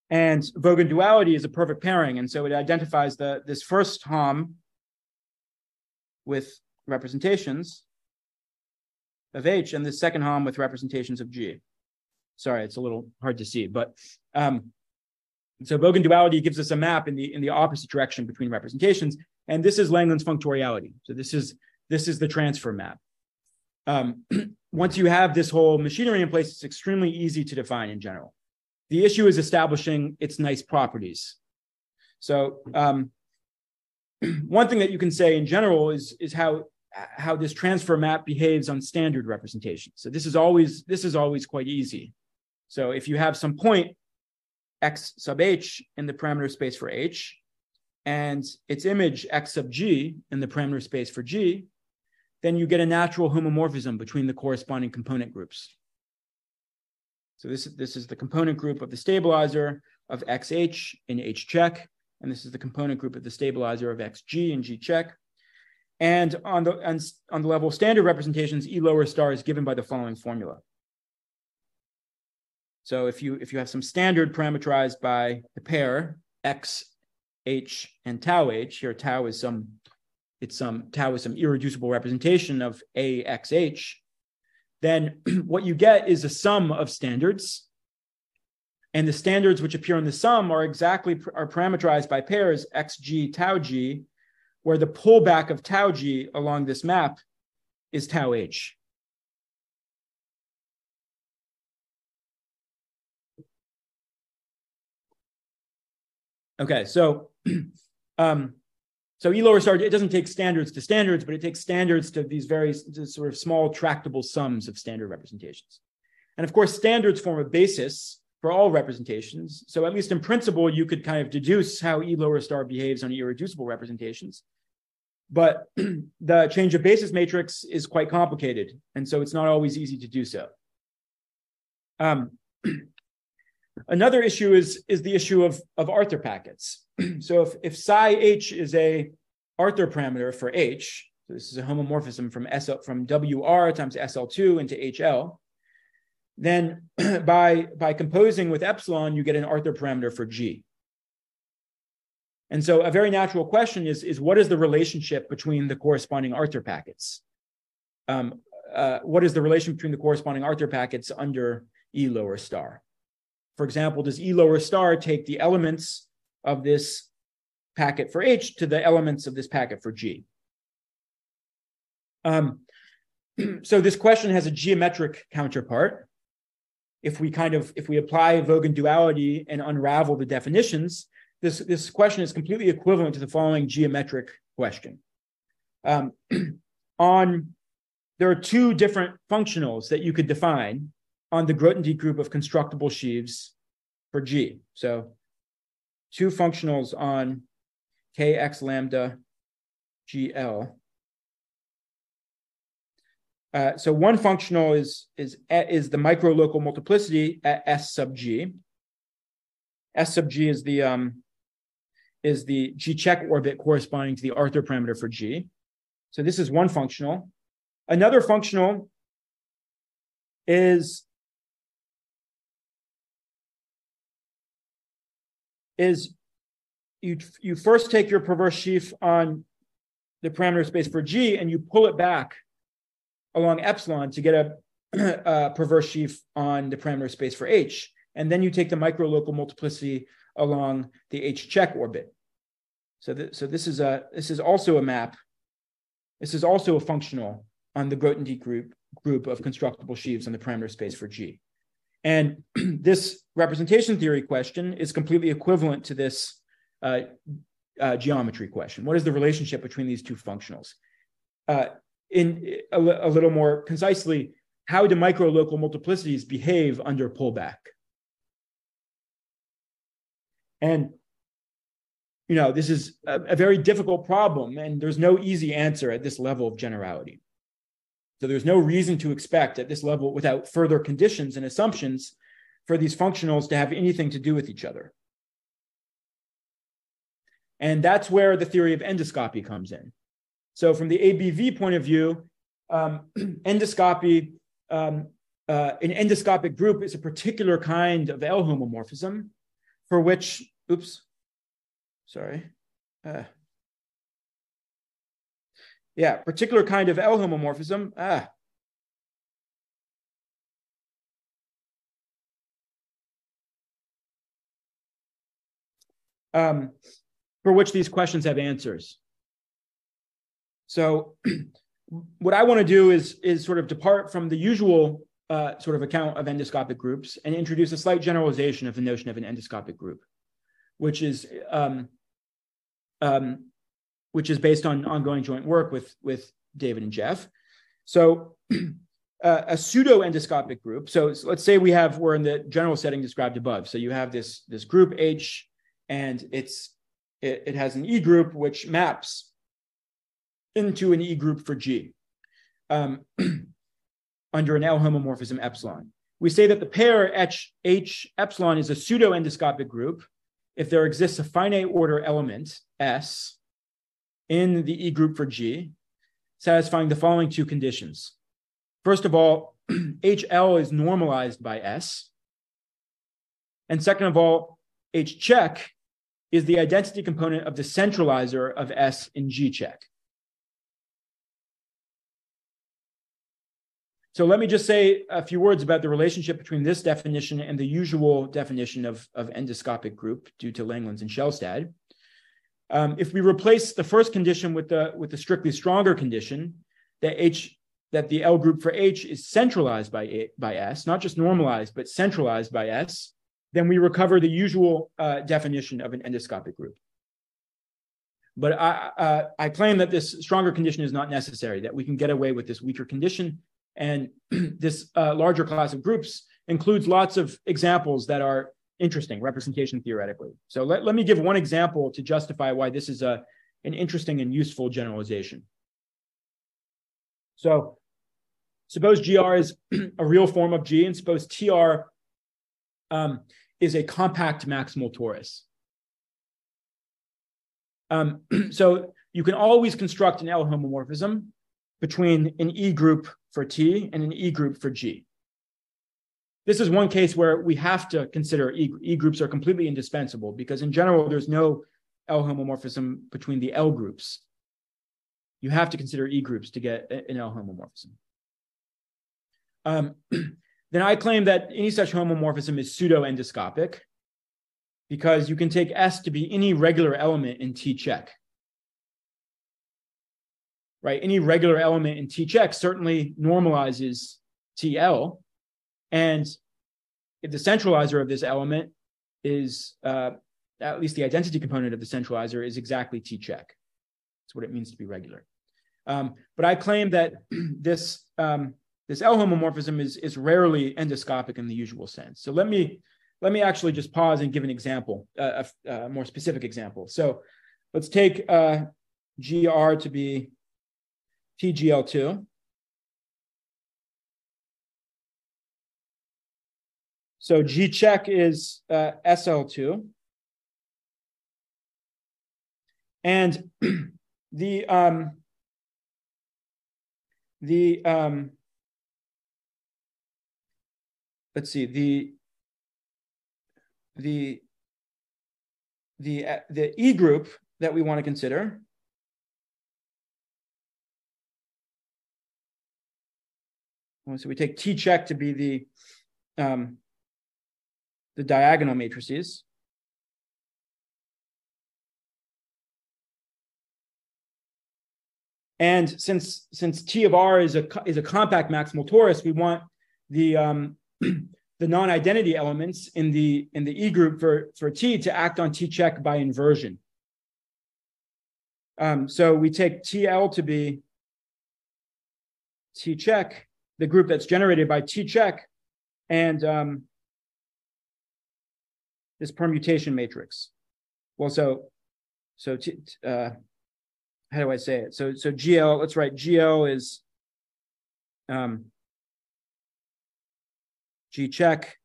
and Vogel duality is a perfect pairing, and so it identifies this first Hom with representations of H and the second Hom with representations of G. Sorry, it's a little hard to see, but so Vogel duality gives us a map in the opposite direction between representations, and this is Langland's functoriality. So this is the transfer map. once you have this whole machinery in place, it's extremely easy to define in general. The issue is establishing its nice properties. So one thing that you can say in general is how this transfer map behaves on standard representation. So this is always quite easy. So if you have some point x sub h in the parameter space for h, and its image x sub g in the parameter space for g, then you get a natural homomorphism between the corresponding component groups. So this is the component group of the stabilizer of xh in h check, and this is the component group of the stabilizer of xg in g check. And on the level of standard representations, E lower star is given by the following formula. So if you have some standard parameterized by the pair x, h, and tau h, here tau is some irreducible representation of a x h, then what you get is a sum of standards. And the standards which appear in the sum are parameterized by pairs xg, tau g, where the pullback of tau g along this map is tau h. Okay, so E lower star, it doesn't take standards to standards, but it takes standards to these very sort of small tractable sums of standard representations. And of course, standards form a basis for all representations. So at least in principle, you could kind of deduce how E lower star behaves on irreducible representations. But the change of basis matrix is quite complicated, and so it's not always easy to do so. Another issue is the issue of Arthur packets. So if psi h is a Arthur parameter for h, so this is a homomorphism from WR times SL2 into HL, then by composing with epsilon, you get an Arthur parameter for G. And so a very natural question is what is the relationship between the corresponding Arthur packets? What is the relation between the corresponding Arthur packets under E lower star? For example, does E lower star take the elements of this packet for H to the elements of this packet for G? So this question has a geometric counterpart. If we apply Vogel duality and unravel the definitions, this question is completely equivalent to the following geometric question. There are two different functionals that you could define on the Grothendieck group of constructible sheaves for G. So two functionals on kx lambda GL. So one functional is the microlocal multiplicity at S sub G. S sub G is the G check orbit corresponding to the Arthur parameter for G. So this is one functional. Another functional is you first take your perverse sheaf on the parameter space for G and you pull it back along epsilon to get a perverse sheaf on the parameter space for H. And then you take the microlocal multiplicity along the H check orbit. So this is also a map. This is also a functional on the Grothendieck group of constructible sheaves on the parameter space for G. And this representation theory question is completely equivalent to this geometry question. What is the relationship between these two functionals? In a little more concisely, how do microlocal multiplicities behave under pullback? And this is a very difficult problem, and there's no easy answer at this level of generality. So there's no reason to expect at this level, without further conditions and assumptions, for these functionals to have anything to do with each other. And that's where the theory of endoscopy comes in. So from the ABV point of view, endoscopy, an endoscopic group is a particular kind of L homomorphism for which, particular kind of L homomorphism. For which these questions have answers. So what I want to do is sort of depart from the usual sort of account of endoscopic groups and introduce a slight generalization of the notion of an endoscopic group, which is based on ongoing joint work with David and Jeff. So a pseudo-endoscopic group. So let's say we're in the general setting described above. So you have this group H, and it has an E group which maps into an E group for G under an L homomorphism epsilon. We say that the pair H epsilon is a pseudo-endoscopic group if there exists a finite order element S in the E group for G, satisfying the following two conditions. First of all, HL is normalized by S. And second of all, H check is the identity component of the centralizer of S in G check. So let me just say a few words about the relationship between this definition and the usual definition of endoscopic group due to Langlands and Shellstad. If we replace the first condition with the strictly stronger condition, that the L group for H is centralized by S, not just normalized, but centralized by S, then we recover the usual definition of an endoscopic group. But I claim that this stronger condition is not necessary, that we can get away with this weaker condition. And this larger class of groups includes lots of examples that are interesting, representation theoretically. So let me give one example to justify why this is an interesting and useful generalization. So suppose GR is a real form of G, and suppose TR is a compact maximal torus. So you can always construct an L homomorphism between an E group for T and an E group for G. This is one case where we have to consider E groups are completely indispensable, because in general, there's no L homomorphism between the L groups. You have to consider E groups to get an L homomorphism. Then I claim that any such homomorphism is pseudo-endoscopic, because you can take S to be any regular element in T check. Right? Any regular element in T check certainly normalizes TL. And if the centralizer of this element is, at least the identity component of the centralizer is exactly T check. That's what it means to be regular. But I claim that this L homomorphism is rarely endoscopic in the usual sense. So let me actually just pause and give an example, a more specific example. So let's take GR to be TGL2. So G check is SL2. And let's see, the E group that we want to consider so we take T check to be the diagonal matrices. And since T of R is a compact maximal torus, we want the non-identity elements in the E group for T to act on T check by inversion. So we take TL to be T check, the group that's generated by T check, and this permutation matrix. Well, how do I say it? So GL, let's write GL is G check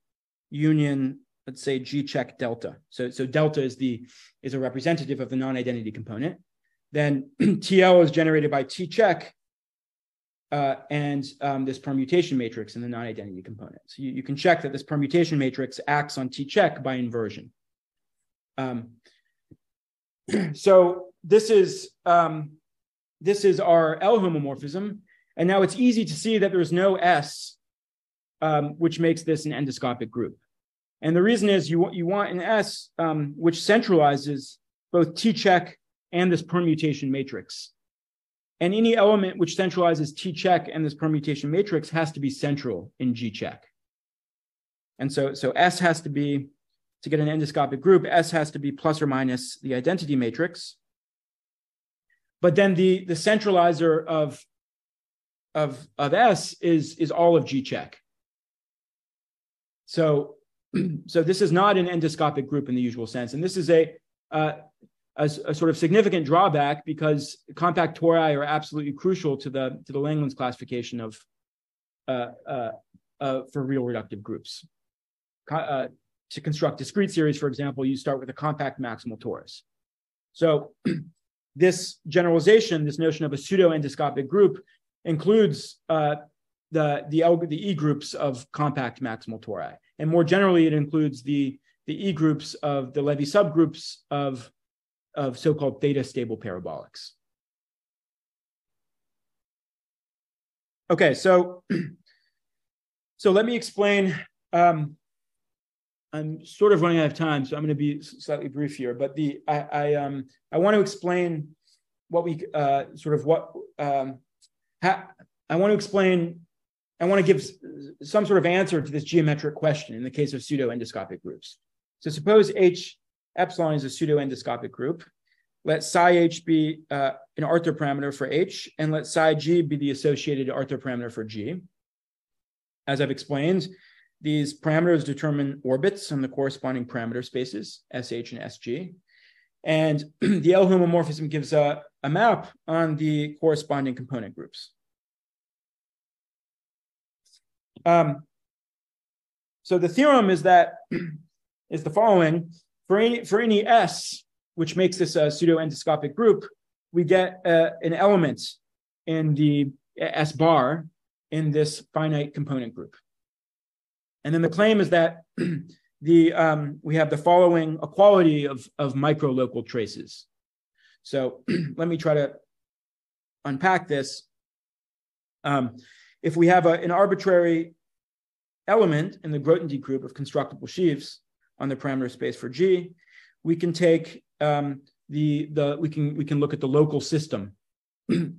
union, let's say G check delta. So delta is a representative of the non-identity component. Then TL is generated by T check and this permutation matrix in the non-identity component. So you can check that this permutation matrix acts on T check by inversion. So this is our L homomorphism, and now it's easy to see that there's no S, which makes this an endoscopic group. And the reason is you want an S which centralizes both T check and this permutation matrix. And any element which centralizes T check and this permutation matrix has to be central in G check. And so S has to be, to get an endoscopic group, S has to be plus or minus the identity matrix. But then the centralizer of S is all of G check. So this is not an endoscopic group in the usual sense. And this is a sort of significant drawback because compact tori are absolutely crucial to the Langland's classification of for real reductive groups. To construct discrete series, for example, you start with a compact maximal torus. So this generalization, this notion of a pseudo-endoscopic group, includes the E groups of compact maximal tori. And more generally, it includes the E groups of the Levy subgroups of so-called theta stable parabolics. Okay, so let me explain. I'm sort of running out of time, so I'm going to be slightly brief here. But I want to explain what we I want to give some sort of answer to this geometric question in the case of pseudo-endoscopic groups. So suppose H epsilon is a pseudo-endoscopic group. Let psi H be an orthoparameter for H, and let psi G be the associated orthoparameter for G. As I've explained, these parameters determine orbits on the corresponding parameter spaces, SH and SG. And the L homomorphism gives a map on the corresponding component groups. So the theorem is the following: for any S which makes this a pseudo-endoscopic group, we get an element in the S bar in this finite component group. And then the claim is that we have the following equality of micro-local traces. So let me try to unpack this. If we have an arbitrary element in the Grothendieck group of constructible sheaves on the parameter space for G, we can take we can look at the local system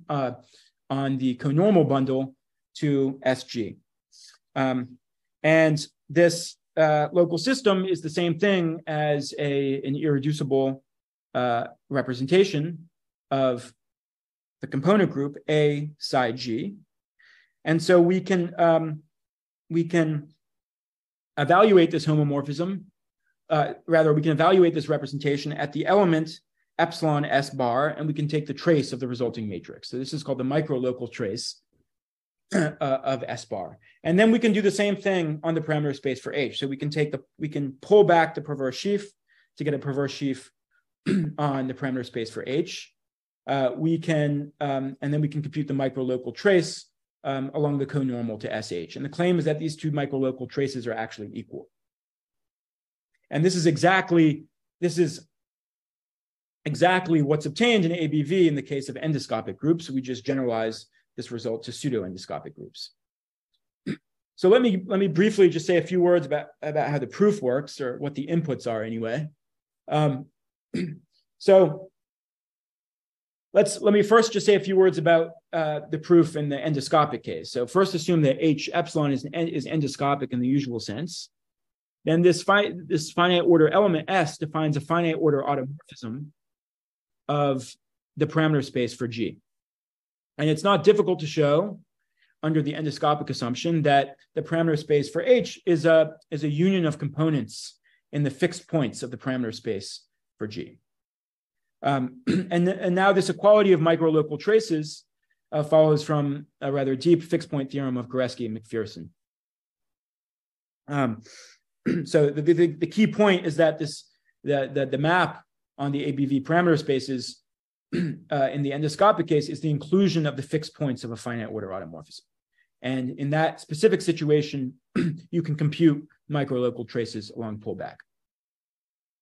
on the conormal bundle to SG. And this local system is the same thing as an irreducible representation of the component group A psi G. And so we can evaluate this homomorphism, we can evaluate this representation at the element epsilon S bar, and we can take the trace of the resulting matrix. So this is called the micro-local trace of S bar. And then we can do the same thing on the parameter space for H. So we can pull back the perverse sheaf to get a perverse sheaf on the parameter space for H. And then we can compute the micro-local trace along the conormal to SH. And the claim is that these two micro-local traces are actually equal. And this is exactly what's obtained in ABV in the case of endoscopic groups. We just generalize this result to pseudo-endoscopic groups. So let me briefly just say a few words about how the proof works, or what the inputs are anyway. So let me first just say a few words about the proof in the endoscopic case. So first assume that H epsilon is endoscopic in the usual sense. Then this finite order element S defines a finite order automorphism of the parameter space for G. And it's not difficult to show under the endoscopic assumption that the parameter space for H is a union of components in the fixed points of the parameter space for G. And now this equality of micro-local traces follows from a rather deep fixed point theorem of Goreski and McPherson. So the key point is that the map on the ABV parameter spaces in the endoscopic case is the inclusion of the fixed points of a finite order automorphism. And in that specific situation, you can compute micro-local traces along pullback.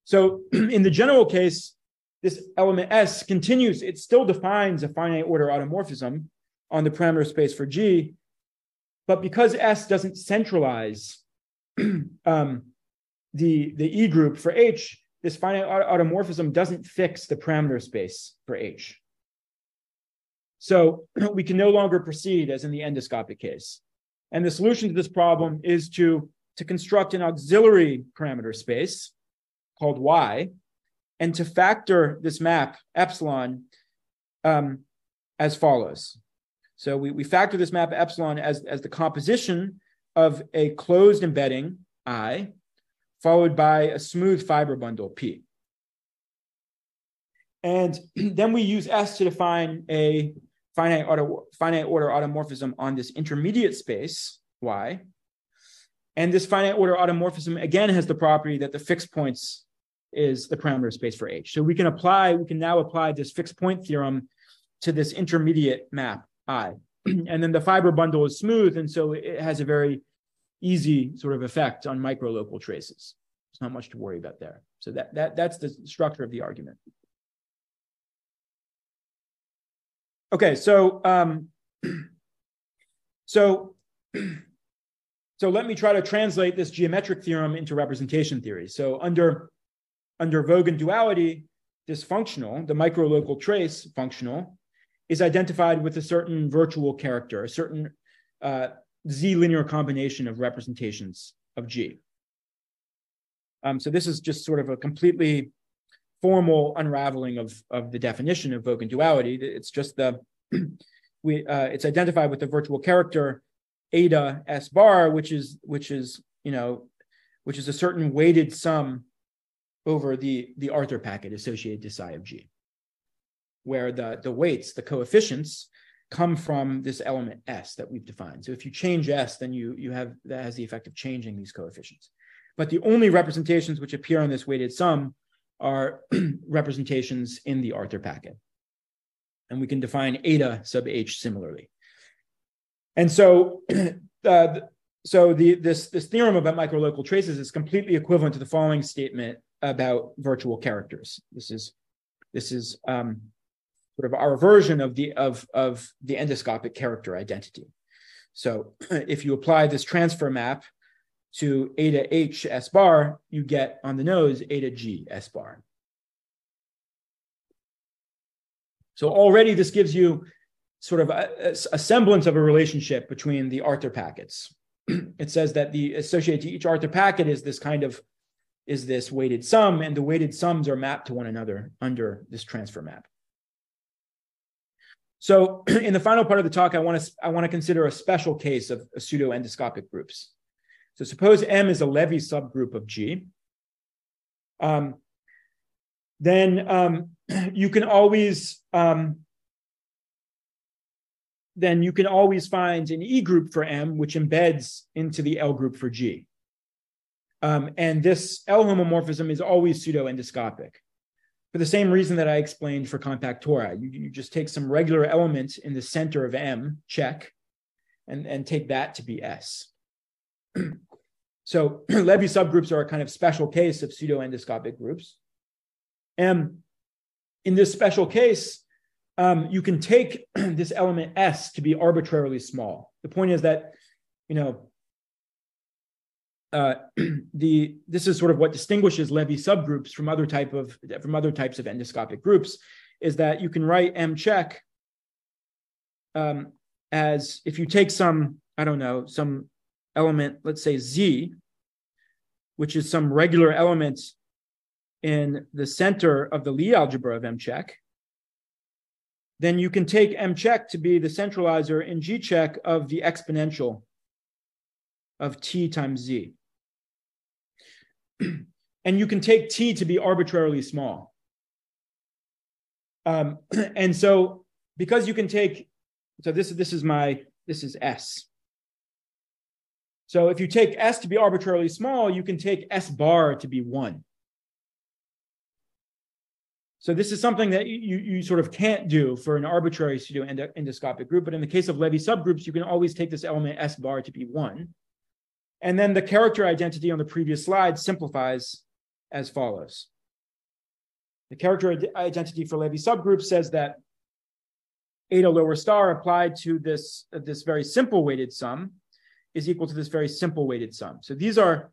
So in the general case, this element S continues, it still defines a finite order automorphism on the parameter space for G, but because S doesn't centralize the E group for H, this finite automorphism doesn't fix the parameter space for H. So we can no longer proceed as in the endoscopic case. And the solution to this problem is to construct an auxiliary parameter space called Y, and to factor this map epsilon as follows. So we factor this map epsilon as the composition of a closed embedding I, followed by a smooth fiber bundle P. And then we use S to define a finite order automorphism on this intermediate space, Y. And this finite order automorphism again has the property that the fixed points is the parameter space for H. So we can now apply this fixed point theorem to this intermediate map I. And then the fiber bundle is smooth, and so it has a very easy sort of effect on microlocal traces. There's not much to worry about there. So that's the structure of the argument. Okay, so let me try to translate this geometric theorem into representation theory. So under Vogel duality, this functional, the microlocal trace functional, is identified with a certain virtual character, a certain Z linear combination of representations of G. So this is just sort of a completely formal unraveling of the definition of Vogel duality. It's just it's identified with the virtual character eta S bar, which is a certain weighted sum over the Arthur packet associated to psi of G, where the weights, the coefficients, come from this element S that we've defined. So if you change S, then that has the effect of changing these coefficients. But the only representations which appear on this weighted sum are representations in the Arthur packet. And we can define eta sub H similarly. And so this theorem about microlocal traces is completely equivalent to the following statement about virtual characters. This is sort of our version of the endoscopic character identity. So if you apply this transfer map to eta H S bar, you get on the nose eta G S bar. So already this gives you sort of a semblance of a relationship between the Arthur packets. It says that the associated to each Arthur packet is this weighted sum, and the weighted sums are mapped to one another under this transfer map. So in the final part of the talk, I want to consider a special case of pseudo-endoscopic groups. So suppose M is a Levy subgroup of G. Then you can always find an E group for M, which embeds into the L group for G. And this L homomorphism is always pseudo-endoscopic, for the same reason that I explained for compact tori. You just take some regular element in the center of M, check, and take that to be S. So Levy subgroups are a kind of special case of pseudo-endoscopic groups. And in this special case, you can take this element S to be arbitrarily small. The point is that, this is sort of what distinguishes Levy subgroups from other types of endoscopic groups, is that you can write M check as if you take some element, let's say Z, which is some regular element in the center of the Lie algebra of M check, then you can take M check to be the centralizer in G check of the exponential of T times Z. And you can take T to be arbitrarily small. And so because you can take, so this is S. So if you take S to be arbitrarily small, you can take S bar to be 1. So this is something that you sort of can't do for an arbitrary pseudo-endoscopic group. But in the case of Levy subgroups, you can always take this element S bar to be 1. And then the character identity on the previous slide simplifies as follows. The character identity for Levy subgroup says that eta lower star applied to this very simple weighted sum is equal to this very simple weighted sum. So these are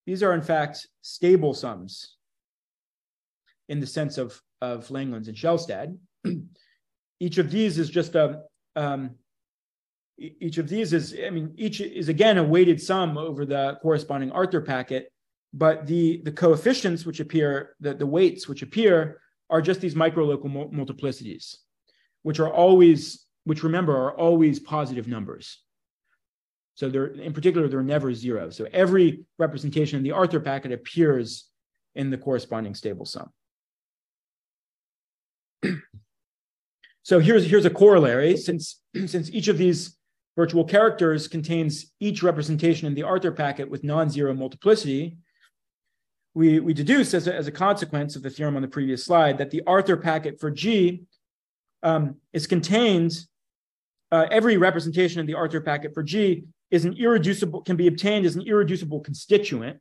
in fact stable sums in the sense of Langlands and Shellstad. each of these is just each of these is, each is again a weighted sum over the corresponding Arthur packet, but the coefficients which appear, the weights which appear, are just these microlocal multiplicities, which remember are always positive numbers. So in particular, they're never zero. So every representation in the Arthur packet appears in the corresponding stable sum. So here's a corollary. Since each of these virtual characters contains each representation in the Arthur packet with non-zero multiplicity, we deduce as a consequence of the theorem on the previous slide that the Arthur packet for G is contained, every representation in the Arthur packet for G can be obtained as an irreducible constituent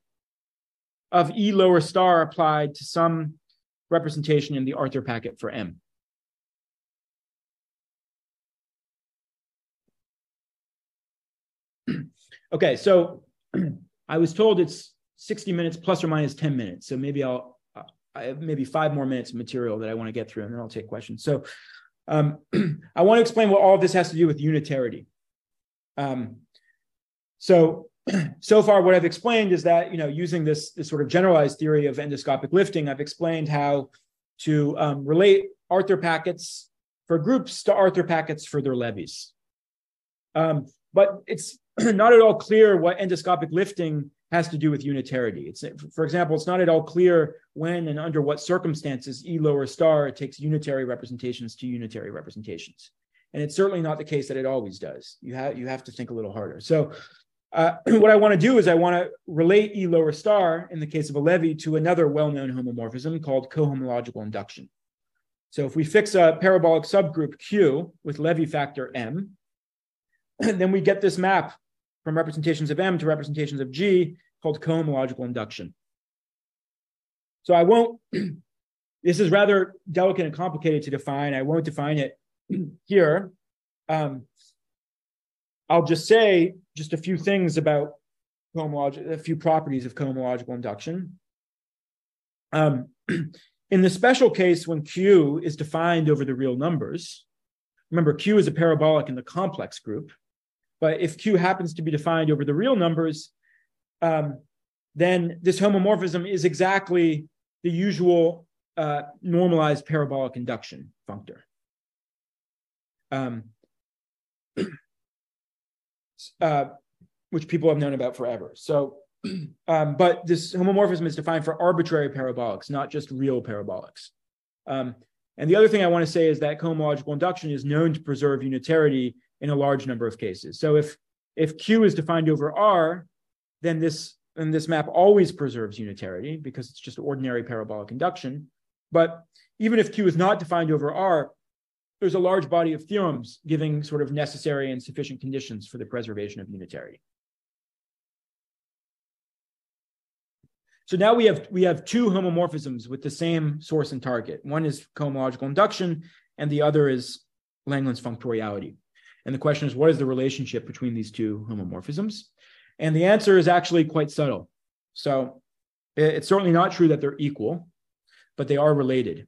of E lower star applied to some representation in the Arthur packet for M. Okay, so I was told it's 60 minutes plus or minus 10 minutes. So maybe I have maybe 5 more minutes of material that I want to get through, and then I'll take questions. So I want to explain what all of this has to do with unitarity. So far, what I've explained is that, using this sort of generalized theory of endoscopic lifting, I've explained how to relate Arthur packets for groups to Arthur packets for their levies. But it's not at all clear what endoscopic lifting has to do with unitarity. For example, it's not at all clear when and under what circumstances E lower star takes unitary representations to unitary representations. And it's certainly not the case that it always does. You have to think a little harder. So what I want to do is I want to relate E lower star in the case of a levy to another well-known homomorphism called cohomological induction. So if we fix a parabolic subgroup Q with levy factor M, then we get this map from representations of M to representations of G called cohomological induction. So I won't, this is rather delicate and complicated to define. I won't define it here. I'll just say just a few things about a few properties of cohomological induction. In the special case when Q is defined over the real numbers, remember Q is a parabolic in the complex group, but if Q happens to be defined over the real numbers, then this homomorphism is exactly the usual normalized parabolic induction functor. Which people have known about forever. So, but this homomorphism is defined for arbitrary parabolics, not just real parabolics. And the other thing I want to say is that cohomological induction is known to preserve unitarity in a large number of cases. So if Q is defined over R, then this map always preserves unitarity because it's just ordinary parabolic induction. But even if Q is not defined over R, there's a large body of theorems giving sort of necessary and sufficient conditions for the preservation of unitarity. So now we have 2 homomorphisms with the same source and target. One is cohomological induction, and the other is Langland's functoriality. And the question is, what is the relationship between these 2 homomorphisms? And the answer is actually quite subtle. So it's certainly not true that they're equal, but they are related.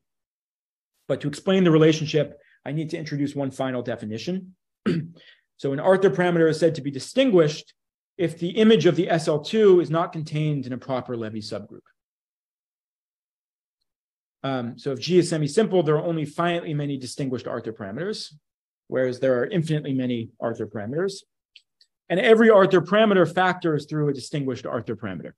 But to explain the relationship, I need to introduce one final definition. So an Arthur parameter is said to be distinguished if the image of the SL2 is not contained in a proper Levy subgroup. So if G is semi-simple, there are only finitely many distinguished Arthur parameters, whereas there are infinitely many Arthur parameters. And every Arthur parameter factors through a distinguished Arthur parameter.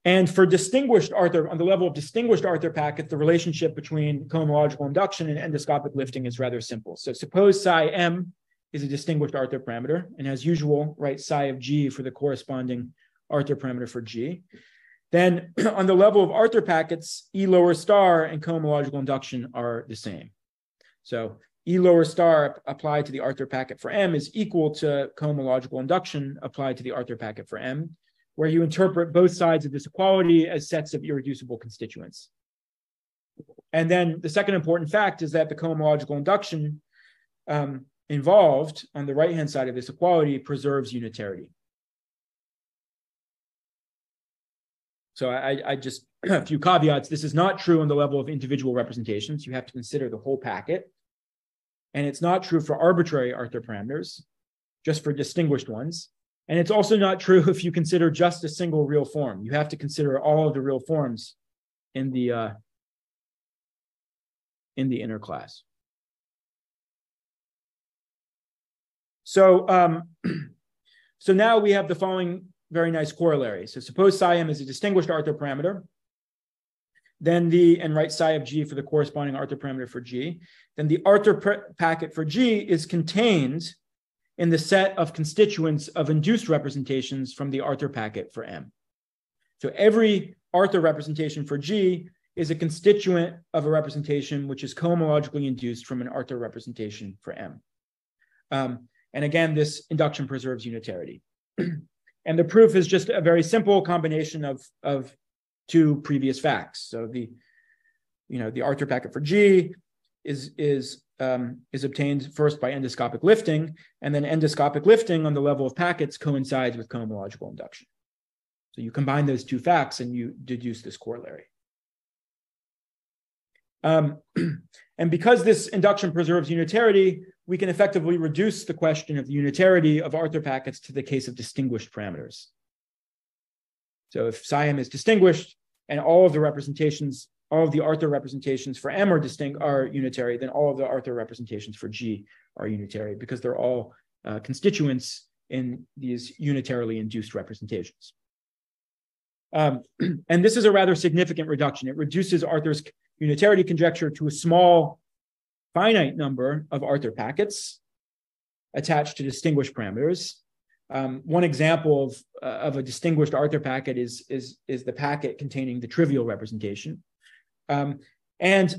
And for distinguished Arthur, on the level of distinguished Arthur packet, the relationship between cohomological induction and endoscopic lifting is rather simple. So suppose psi m is a distinguished Arthur parameter, and as usual, write psi of G for the corresponding Arthur parameter for G. Then on the level of Arthur packets, E lower star and cohomological induction are the same. So E lower star applied to the Arthur packet for M is equal to cohomological induction applied to the Arthur packet for M, where you interpret both sides of this equality as sets of irreducible constituents. And then the second important fact is that the cohomological induction involved on the right-hand side of this equality preserves unitarity. So I just, a few caveats. This is not true on the level of individual representations. You have to consider the whole packet. And it's not true for arbitrary Arthur parameters, just for distinguished ones. And it's also not true if you consider just a single real form. You have to consider all of the real forms in the inner class. So, so now we have the following very nice corollary. So suppose psi m is a distinguished Arthur parameter, then and write psi of g for the corresponding Arthur parameter for g. Then the Arthur packet for g is contained in the set of constituents of induced representations from the Arthur packet for m. So every Arthur representation for g is a constituent of a representation which is cohomologically induced from an Arthur representation for m. And again, this induction preserves unitarity. And the proof is just a very simple combination of two previous facts. So the Arthur packet for G is obtained first by endoscopic lifting, and then endoscopic lifting on the level of packets coincides with cohomological induction. So you combine those two facts and you deduce this corollary. And because this induction preserves unitarity, we can effectively reduce the question of the unitarity of Arthur packets to the case of distinguished parameters. So if psi m is distinguished and all of the representations, all of the Arthur representations for m are unitary, then all of the Arthur representations for G are unitary because they're all constituents in these unitarily induced representations. And this is a rather significant reduction. It reduces Arthur's unitarity conjecture to a small finite number of Arthur packets attached to distinguished parameters. One example of a distinguished Arthur packet is the packet containing the trivial representation. And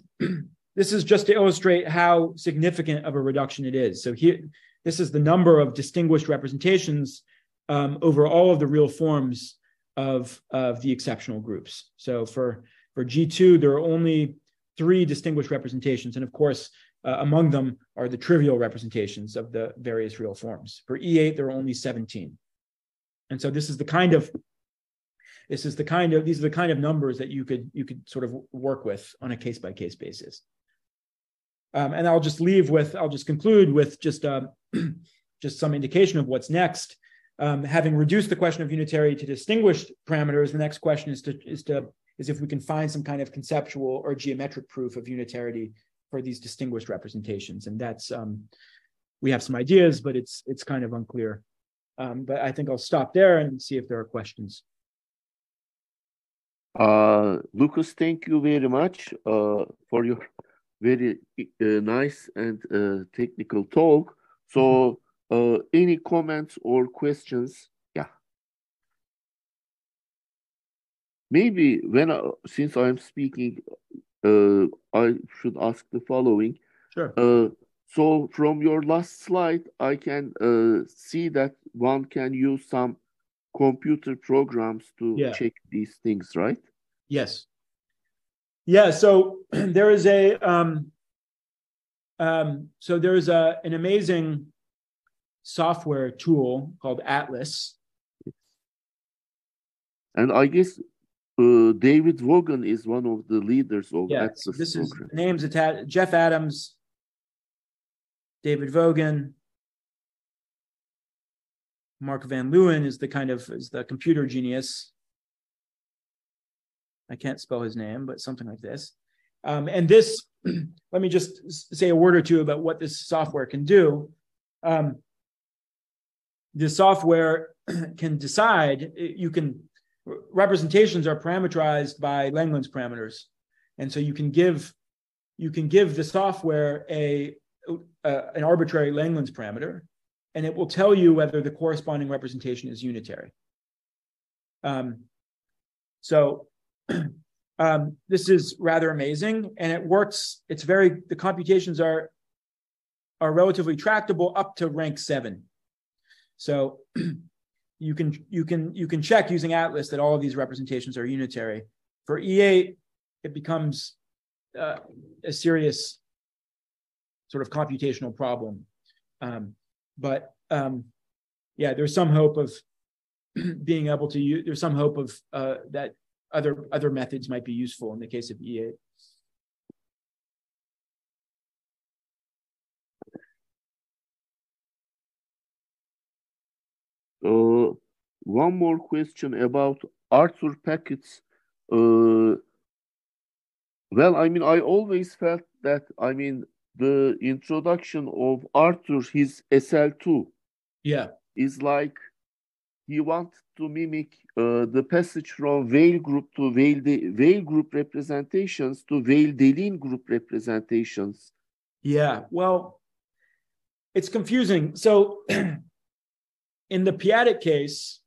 this is just to illustrate how significant of a reduction it is. So here, this is the number of distinguished representations over all of the real forms of the exceptional groups. So for G2, there are only 3 distinguished representations. And of course, among them are the trivial representations of the various real forms. For E8, there are only 17. And so these are the kind of numbers that you could sort of work with on a case-by-case basis. And I'll just conclude with just some indication of what's next. Having reduced the question of unitarity to distinguished parameters, the next question is if we can find some kind of conceptual or geometric proof of unitarity for these distinguished representations. And that's, we have some ideas, but it's kind of unclear. But I think I'll stop there and see if there are questions.
Lucas, thank you very much for your very nice and technical talk. So any comments or questions? Yeah. Maybe since I'm speaking, I should ask the following.
Sure.
So from your last slide, I can see that one can use some computer programs to check these things, right?
Yes. Yeah. So there is an amazing software tool called Atlas.
And I guess David Vaughan is one of the leaders of Atlas.
This program. Is the names attached: Jeff Adams, David Vaughan, Mark Van Leeuwen is the computer genius. I can't spell his name, but something like this. And this, let me just say a word or two about what this software can do. This software can decide, representations are parameterized by Langlands parameters. And so you can give the software an arbitrary Langlands parameter, and it will tell you whether the corresponding representation is unitary. This is rather amazing, and it works. The computations are relatively tractable up to rank 7. So you can check using Atlas that all of these representations are unitary. For E8, it becomes a serious sort of computational problem. There's some hope of being able to use. There's some hope of that other methods might be useful in the case of E8.
One more question about Arthur packets. Well, I mean, I always felt that, I mean, the introduction of Arthur, his SL2, is like he wanted to mimic the passage from Weyl group to Weyl group representations to Weyl-Deligne group representations.
Yeah, well, it's confusing. So in the p-adic case,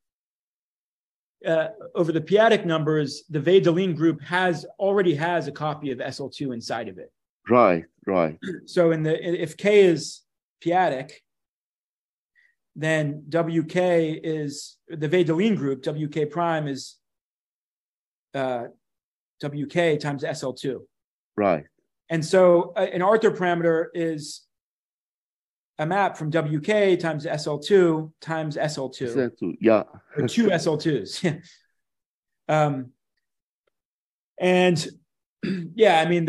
over the p-adic numbers, the Weyl-Deligne group already has a copy of SL2 inside of it.
Right.
So if K is p-adic, then WK is the Weyl-Deligne group. WK prime is WK times SL2.
Right.
And so an Arthur parameter is a map from WK times SL2 times SL2.
SL2, yeah.
Or two SL2s. And yeah, I mean,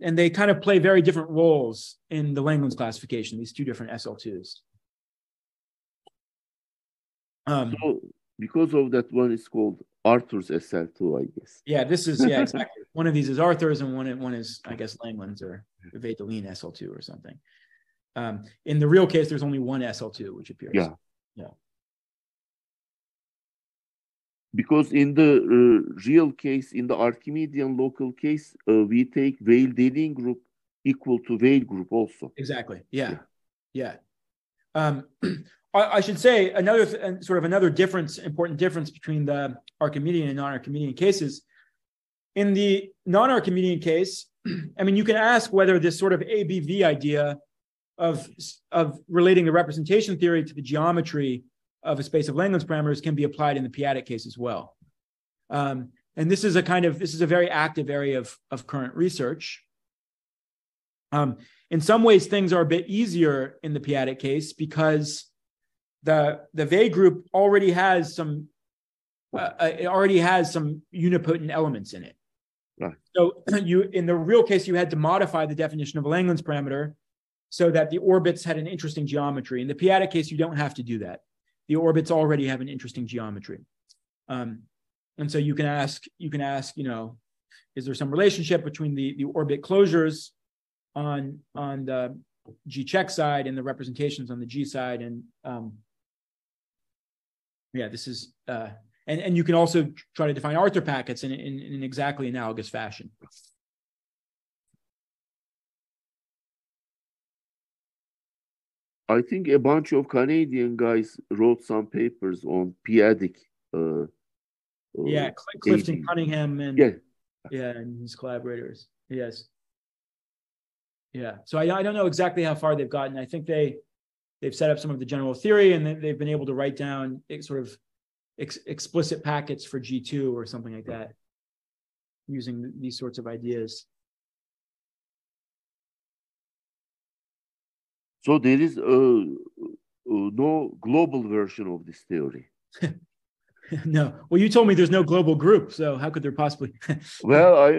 and they kind of play very different roles in the Langlands classification, these two different SL2s.
So because of that, one is called Arthur's SL2, I guess.
Yeah, this is, exactly. One of these is Arthur's and one is, I guess, Langlands or Weyl-Deligne SL2 or something. In the real case, there's only one SL2 which appears.
Yeah.
Yeah.
Because in the real case, in the Archimedean local case, we take Weyl-Deligne group equal to Weyl group also.
Exactly. Yeah. I should say another difference, important difference between the Archimedean and non-Archimedean cases. In the non-Archimedean case, I mean, you can ask whether this sort of ABV idea of relating the representation theory to the geometry of a space of Langlands parameters can be applied in the p-adic case as well. And this is a very active area of current research. In some ways, things are a bit easier in the p-adic case because the Weyl group already has some unipotent elements in it.
Right.
So in the real case, you had to modify the definition of a Langlands parameter so that the orbits had an interesting geometry. In the p-adic case, you don't have to do that. The orbits already have an interesting geometry. And so you can ask, is there some relationship between the orbit closures on the G check side and the representations on the G side? And this is, and you can also try to define Arthur packets in an exactly analogous fashion.
I think a bunch of Canadian guys wrote some papers on p-adic.
Clifton Cunningham and and his collaborators. Yes. Yeah. So I don't know exactly how far they've gotten. I think they've set up some of the general theory and they've been able to write down sort of explicit packets for G2 or something like that using these sorts of ideas.
So there is no global version of this theory.
No. Well, you told me there's no global group, so how could there possibly?
Well,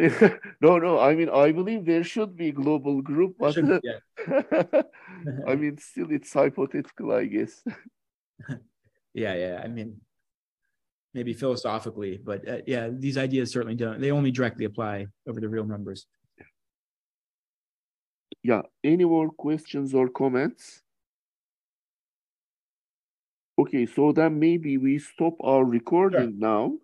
no. I mean, I believe there should be global group, but I mean, still it's hypothetical, I guess.
Yeah. I mean, maybe philosophically, but these ideas certainly don't. They only directly apply over the real numbers.
Yeah. Any more questions or comments? Okay, so then maybe we stop our recording now.